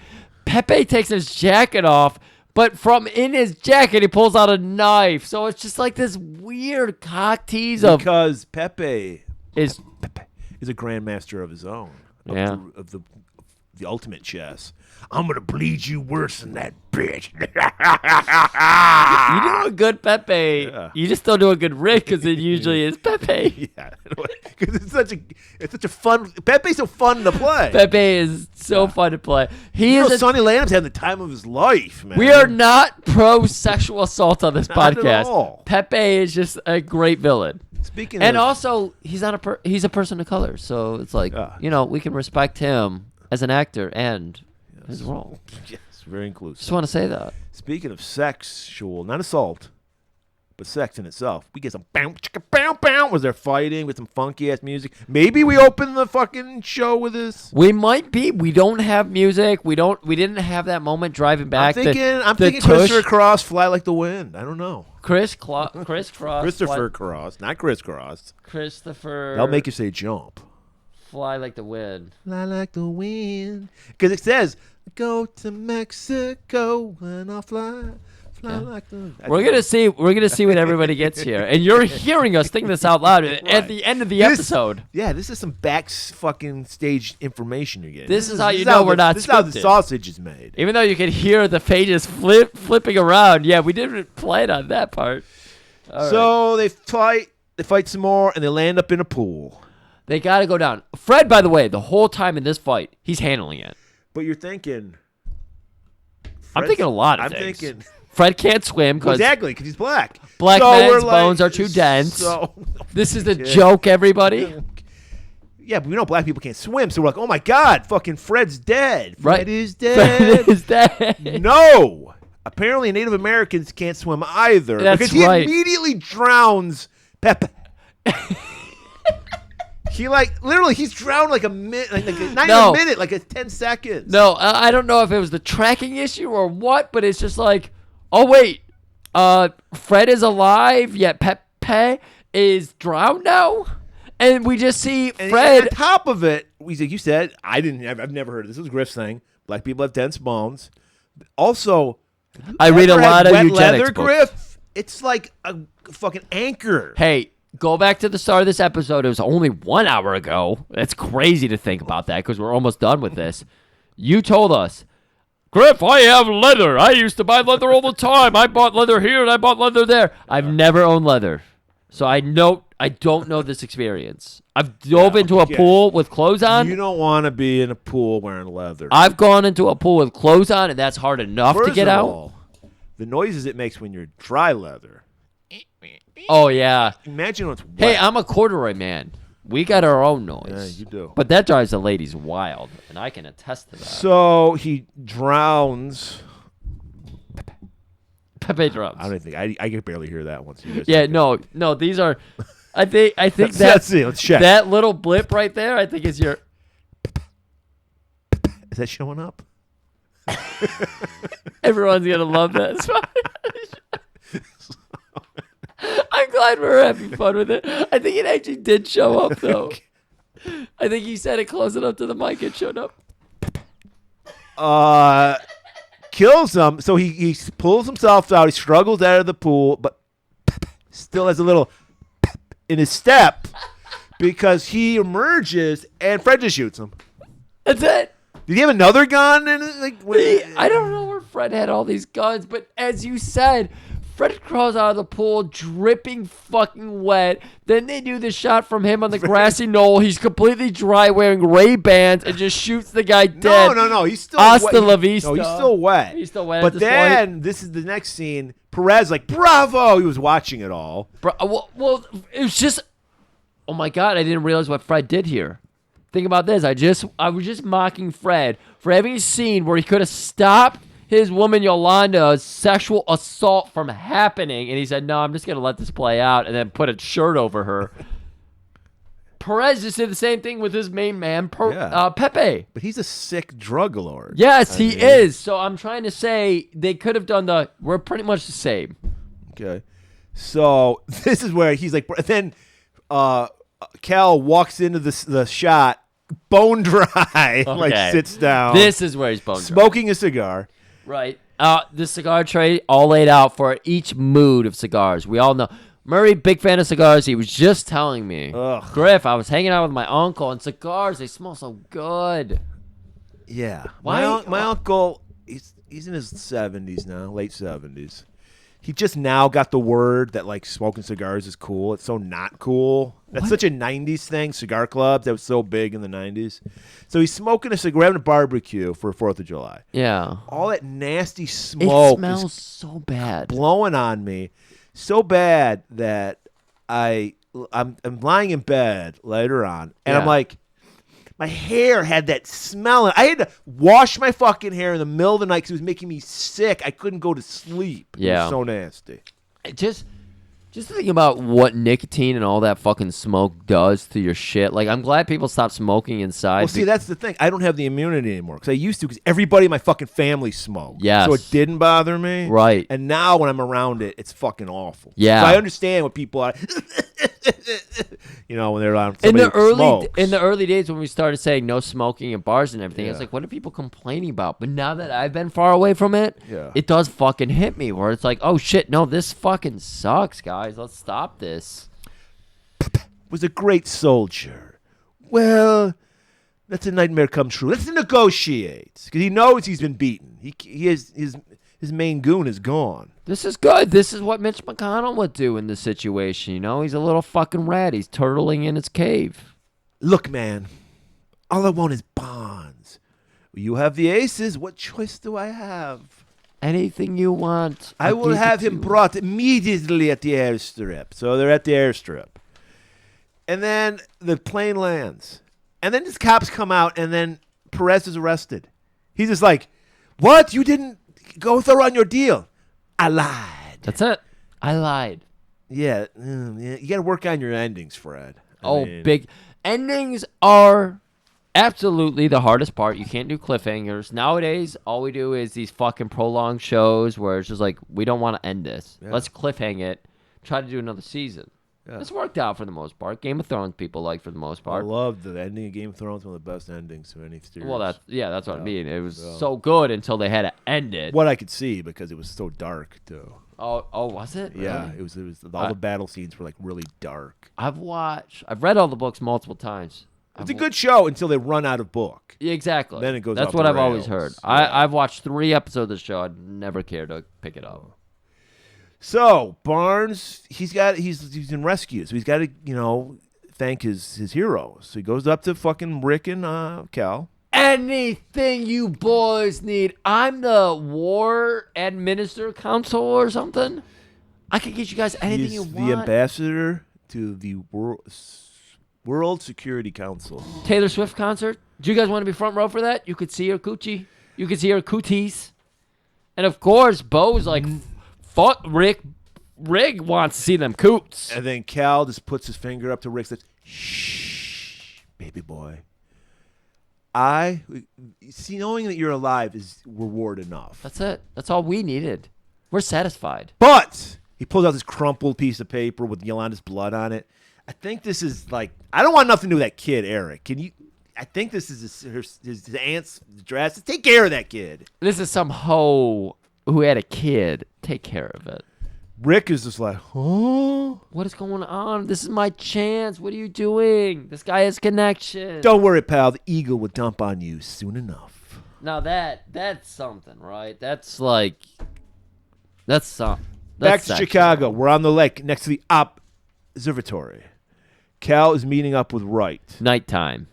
Pepe takes his jacket off, but from in his jacket, he pulls out a knife. So it's just like this weird cock tease of... Because Pepe is a grandmaster of his own. Yeah. Of the ultimate chess. I'm going to bleed you worse than that bitch. You do a good Pepe. Yeah. You just don't do a good Rick because it usually is Pepe. Yeah. Because it's such a fun... Pepe's so fun to play. Pepe is so fun to play. Sonny Landham's having the time of his life, man. We are not pro sexual assault on this Not at podcast. all. Pepe is just a great villain. Speaking And of... also, he's not he's a person of color, so it's like, we can respect him as an actor and his role. Yes, very inclusive. Just want to say that. Speaking of sexual, not assault, but sex in itself, we get some bow, chicka, bow, bow, as they're fighting with some funky ass music. Maybe we open the fucking show with this. We might be. We don't have music. We didn't have that moment driving back. I'm thinking Tush. Christopher Cross, Fly Like the Wind. I don't know. Chris Cross. Christopher Cross, not Chris Cross. Christopher. That'll make you say jump. Fly like the wind. Fly like the wind. Because it says, go to Mexico and I'll fly like the... We're gonna see when everybody gets here, and you're hearing us think this out loud at the end of the episode. Yeah, this is some fucking stage information you're getting. This is how you know we're not This is how the scripted. sausage is made. Even though you can hear the pages flipping around, yeah, we didn't plan on that part. All So they fight some more, and they land up in a pool. They got to go down. Fred, by the way, the whole time in this fight, he's handling it. But you're thinking... I'm thinking a lot of I'm things. thinking... Fred can't swim because Exactly, because he's black. black So men's we're like- bones are too dense. So, This is a joke, everybody. yeah, but we know black people can't swim, so we're like, oh my God, fucking Fred's dead. Right. Fred is dead. Fred is dead. No! Apparently Native Americans can't swim either. That's because he right. immediately drowns Pepe. He's drowned like a minute, not even a minute, like a 10 seconds. No, I don't know if it was the tracking issue or what, but it's just like, oh wait, Fred is alive, yet Pepe is drowned now, and we just see And Fred. on top of it, you said, I've never heard of this. This was Griff's thing. Black people have dense bones. Also, I read a ever had lot of wet eugenics leather, books. Griff? It's like a fucking anchor. Hey, go back to the start of this episode. It was only 1 hour ago. That's crazy to think about that because we're almost done with this. You told us, Griff, I have leather. I used to buy leather all the time. I bought leather here and I bought leather there. I've never owned leather. So I don't know this experience. I've dove into a okay. pool with clothes on. You don't want to be in a pool wearing leather. I've gone into a pool with clothes on, and that's hard enough to First get of out. all, the noises it makes when you're dry leather. Oh, yeah. Imagine when it's wet. Hey, I'm a corduroy man. We got our own noise. Yeah, you do. But that drives the ladies wild, and I can attest to that. So he drowns. Pepe drums. I don't think I can barely hear that one. So you guys Yeah, take it. no, these are. I think Let's that's see. Let's check. that little blip right there. I think is your. Is that showing up? Everyone's gonna love this. I'm glad we're having fun with it. I think it actually did show up though. I think you said it close enough to the mic. It showed up. Kills him. So he pulls himself out. He struggles out of the pool, but still has a little in his step because he emerges and Fred just shoots him. That's it. Did he have another gun? And I don't know where Fred had all these guns, but as you said, Fred crawls out of the pool dripping fucking wet. Then they do the shot from him on the grassy knoll. He's completely dry wearing Ray-Bans and just shoots the guy dead. No. He's still Hasta wet. la vista. No, he's still wet. He's still wet at But this then point. this is the next scene. Perez like, bravo. He was watching it all. Well, it was just, oh my God, I didn't realize what Fred did here. Think about this. I was just mocking Fred for having a scene where he could have stopped his woman Yolanda's sexual assault from happening, and he said, no, I'm just going to let this play out, and then put a shirt over her. Perez just did the same thing with his main man, Pepe. But he's a sick drug lord. Yes, he is. So I'm trying to say they could have done we're pretty much the same. Okay. So this is where he's like, then Cal walks into the shot, bone dry, like sits down. This is where he's bone dry. Smoking a cigar. Right. The cigar tray all laid out for each mood of cigars. We all know. Murray, big fan of cigars. He was just telling me. Ugh. Griff, I was hanging out with my uncle, and cigars, they smell so good. Yeah. Why? My uncle, he's in his 70s now, late 70s. He just now got the word that, like, smoking cigars is cool. It's so not cool. That's such a 90s thing, cigar clubs. That was so big in the 90s. So he's smoking a cigar, having a barbecue for 4th of July. Yeah. All that nasty smoke It smells so bad. blowing on me. So bad that I'm lying in bed later on, and I'm like, my hair had that smell. I had to wash my fucking hair in the middle of the night because it was making me sick. I couldn't go to sleep. It was so nasty. Just think about what nicotine and all that fucking smoke does to your shit. Like, I'm glad people stopped smoking inside. Well, see, that's the thing. I don't have the immunity anymore because I used to because everybody in my fucking family smoked. Yes. So it didn't bother me. Right. And now when I'm around it, it's fucking awful. Yeah. So I understand what people are, when they're around in somebody the who smokes. early days when we started saying no smoking in bars and everything, I was Yeah. like, what are people complaining about? But now that I've been far away from it, it does fucking hit me where it's like, oh shit, no, this fucking sucks, guys. Let's stop this. Was a great soldier. Well, that's a nightmare come true. Let's negotiate because he knows he's been beaten. He has his main goon is gone. This is good. This is what Mitch McConnell would do in this situation. He's a little fucking rat. He's turtling in his cave. Look, man, all I want is bonds. You have the aces. What choice do I have? Anything you want. I will have him brought immediately at the airstrip. So they're at the airstrip. And then the plane lands. And then these cops come out, and then Perez is arrested. He's just like, what? You didn't go through on your deal. I lied. That's it. I lied. Yeah. You got to work on your endings, Fred. I mean, Big. Endings are absolutely the hardest part. You can't do cliffhangers. Nowadays, all we do is these fucking prolonged shows where it's just like, we don't want to end this. Yeah. Let's cliffhang it. Try to do another season. Yeah. It's worked out for the most part. Game of Thrones people like for the most I part. love the ending of Game of Thrones, one of the best endings to any series. Well, that's what I mean. It was so good until they had to end it. What I could see because it was so dark, too. Oh, was it? Yeah, Really? it was all the battle scenes were like really dark. I've read all the books multiple times. It's a good show until they run out of book. Yeah, exactly. Then it goes That's off what the I've always heard. rails. Yeah. I've watched 3 episodes of the show. I'd never care to pick it up. So Barnes, he's in rescue, so he's got to thank his heroes. So he goes up to fucking Rick and Cal. Anything you boys need. I'm the war administrator council or something. I could get you guys anything He's you want. the ambassador to the World Security Council. Taylor Swift concert. Do you guys want to be front row for that? You could see her coochie. You could see her cooties. And of course, Bo's like, fuck Rick. Rick wants to see them coots. And then Cal just puts his finger up to Rick and says, shh, baby boy. Knowing that you're alive is reward enough. That's it. That's all we needed. We're satisfied. But he pulls out this crumpled piece of paper with Yolanda's blood on it. I think this is like, I don't want nothing to do with that kid, Eric. I think this is his aunt's dress. Take care of that kid. This is some hoe who had a kid. Take care of it. Rick is just like, huh? What is going on? This is my chance. What are you doing? This guy has connection. Don't worry, pal. The eagle will dump on you soon enough. Now that's something, right? That's something. Back to Chicago. We're on the lake next to the observatory. Cal is meeting up with Wright. Nighttime.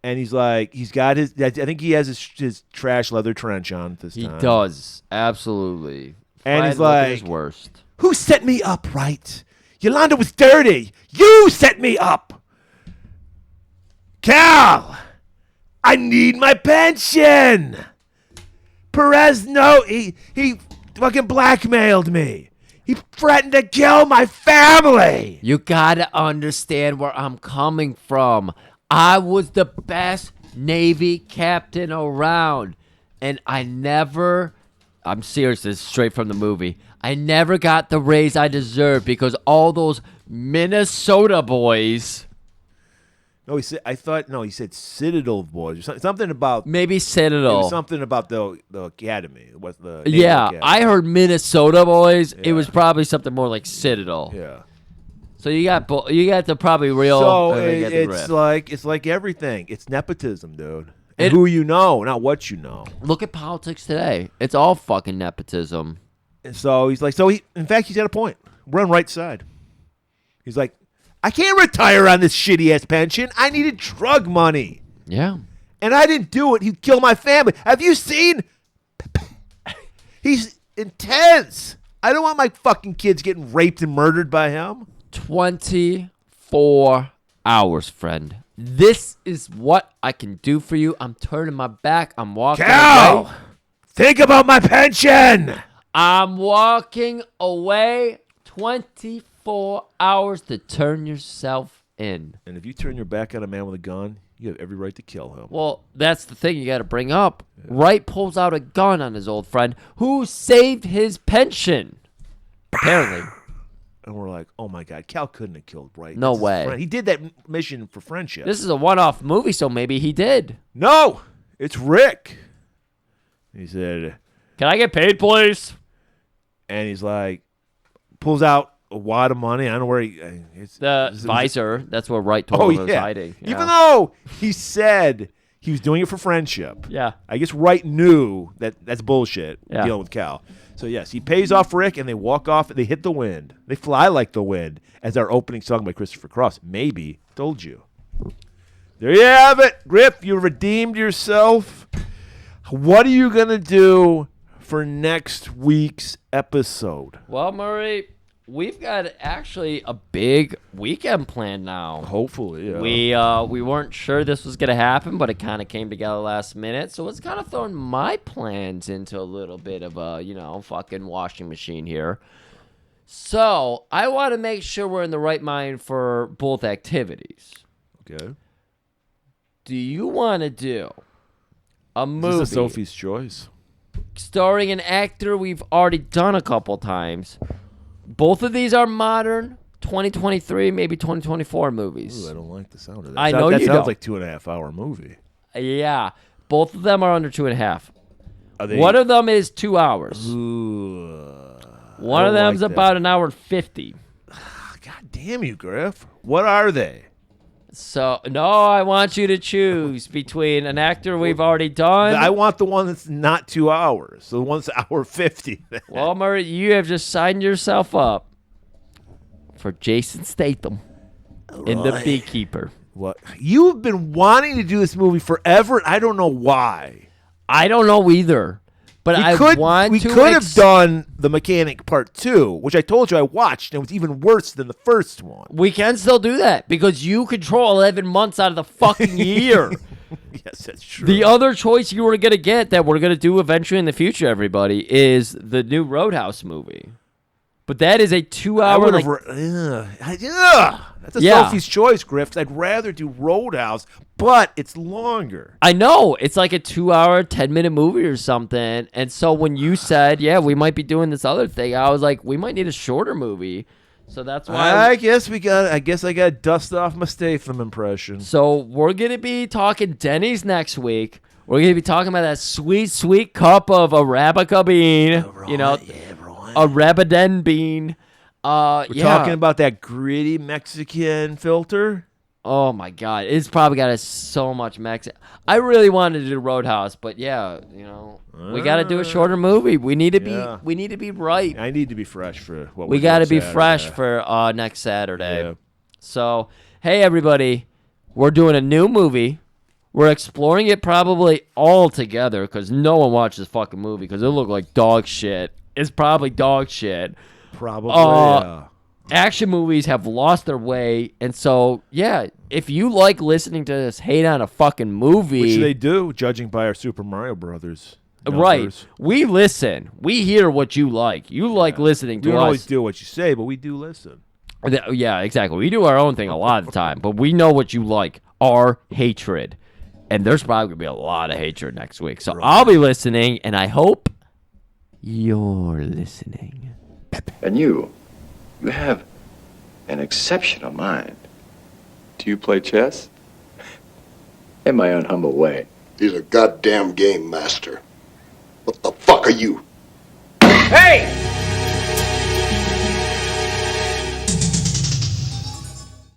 And he's like, I think he has his trash leather trench on this time. He does. Absolutely. And he's Fried look at like, his worst. Who set me up, Wright? Yolanda was dirty. You set me up. Cal, I need my pension. Perez, no, he fucking blackmailed me. He threatened to kill my family. You gotta understand where I'm coming from. I was the best Navy captain around. And I'm serious, this is straight from the movie. I never got the raise I deserved because all those Minnesota boys. No, he said Citadel boys or something about. Maybe It Citadel. was something about the academy. It was the Yeah, Academy. I heard Minnesota boys. Yeah. It was probably something more like Citadel. Yeah. So you got the probably real. So I get the drift. it's like everything. It's nepotism, dude. And who you know, not what you know. Look at politics today. It's all fucking nepotism. And so he's like, in fact, he's got a point. We're on right side. He's like, I can't retire on this shitty ass pension. I needed drug money. Yeah. And I didn't do it. He'd kill my family. Have you seen? He's intense. I don't want my fucking kids getting raped and murdered by him. 24 hours, friend. This is what I can do for you. I'm turning my back. I'm walking Cal, away. think about my pension. I'm walking away. 24 hours to turn yourself in. And if you turn your back on a man with a gun, you have every right to kill him. Well, that's the thing you got to bring up. Wright pulls out a gun on his old friend who saved his pension. Apparently. And we're like, oh my God, Cal couldn't have killed Wright. No That's his way. friend. He did that mission for friendship. This is a one-off movie, so maybe he did. No, it's Rick. He said, Can I get paid, please? and he's like, pulls out a wad of money. I don't know where The visor. That's where Wright told him he was hiding. Yeah. Even though he said he was doing it for friendship. Yeah. I guess Wright knew that that's bullshit Yeah. dealing with Cal. So, yes, he pays off Rick, and they walk off. They hit the wind. They fly like the wind, as our opening song by Christopher Cross, Maybe, told you. There you have it. Griff, you redeemed yourself. What are you going to do for next week's episode? Well, Murray, we've got actually a big weekend planned now. Hopefully, yeah. We weren't sure this was gonna happen, but it kind of came together last minute. So it's kind of throwing my plans into a little bit of a fucking washing machine here. So I want to make sure we're in the right mind for both activities. Okay. Do you want to do a Is movie this a Sophie's Choice? starring an actor we've already done a couple times? Both of these are modern 2023, maybe 2024 movies. Ooh, I don't like the sound of that. I know that you sounds don't. like 2.5 hour movie. Yeah, both of them are under 2.5. Are they? One of them is 2 hours. Ooh, One I of don't them's like that. about an hour and 50. God damn you, Griff. What are they? So, no, I want you to choose between an actor we've already done. I want the one that's not 2 hours. The one that's hour 50. Well, Murray, you have just signed yourself up for Jason Statham in The Beekeeper. What? You've been wanting to do this movie forever. I don't know why. I don't know either. But We could have done The Mechanic Part 2, which I told you I watched, and it was even worse than the first one. We can still do that because you control 11 months out of the fucking year. Yes, that's true. The other choice you were going to get that we're going to do eventually in the future, everybody, is the new Roadhouse movie. But that is a 2-hour... That's a Sophie's choice, Griff. I'd rather do Roadhouse, but it's longer. I know. It's like a 2-hour, 10-minute movie or something. And so when you said, yeah, we might be doing this other thing, I was like, we might need a shorter movie. So that's why... I guess I got to dust off my Statham impression. So we're going to be talking Denny's next week. We're going to be talking about that sweet, sweet cup of Arabica bean. A Rabaden bean. We're talking about that gritty Mexican filter. Oh my God, it's probably got so much Mexican. I really wanted to do Roadhouse, but yeah, we got to do a shorter movie. We need to be. We need to be right. I need to be fresh for what we got to be fresh for next Saturday. Yeah. So hey, everybody, we're doing a new movie. We're exploring it probably all together because no one watched this fucking movie because it looked like dog shit. It's probably dog shit. Probably, yeah. Action movies have lost their way, and so, yeah, if you like listening to us hate on a fucking movie... Which they do, judging by our Super Mario Brothers numbers. Right. We listen. We hear what you like. You like listening to us. We don't always do what you say, but we do listen. Yeah, exactly. We do our own thing a lot of the time, but we know what you like. Our hatred. And there's probably going to be a lot of hatred next week. So I'll be listening, and I hope... you're listening. And you have an exceptional mind. Do you play chess? In my own humble way. He's a goddamn game master. What the fuck are you? Hey!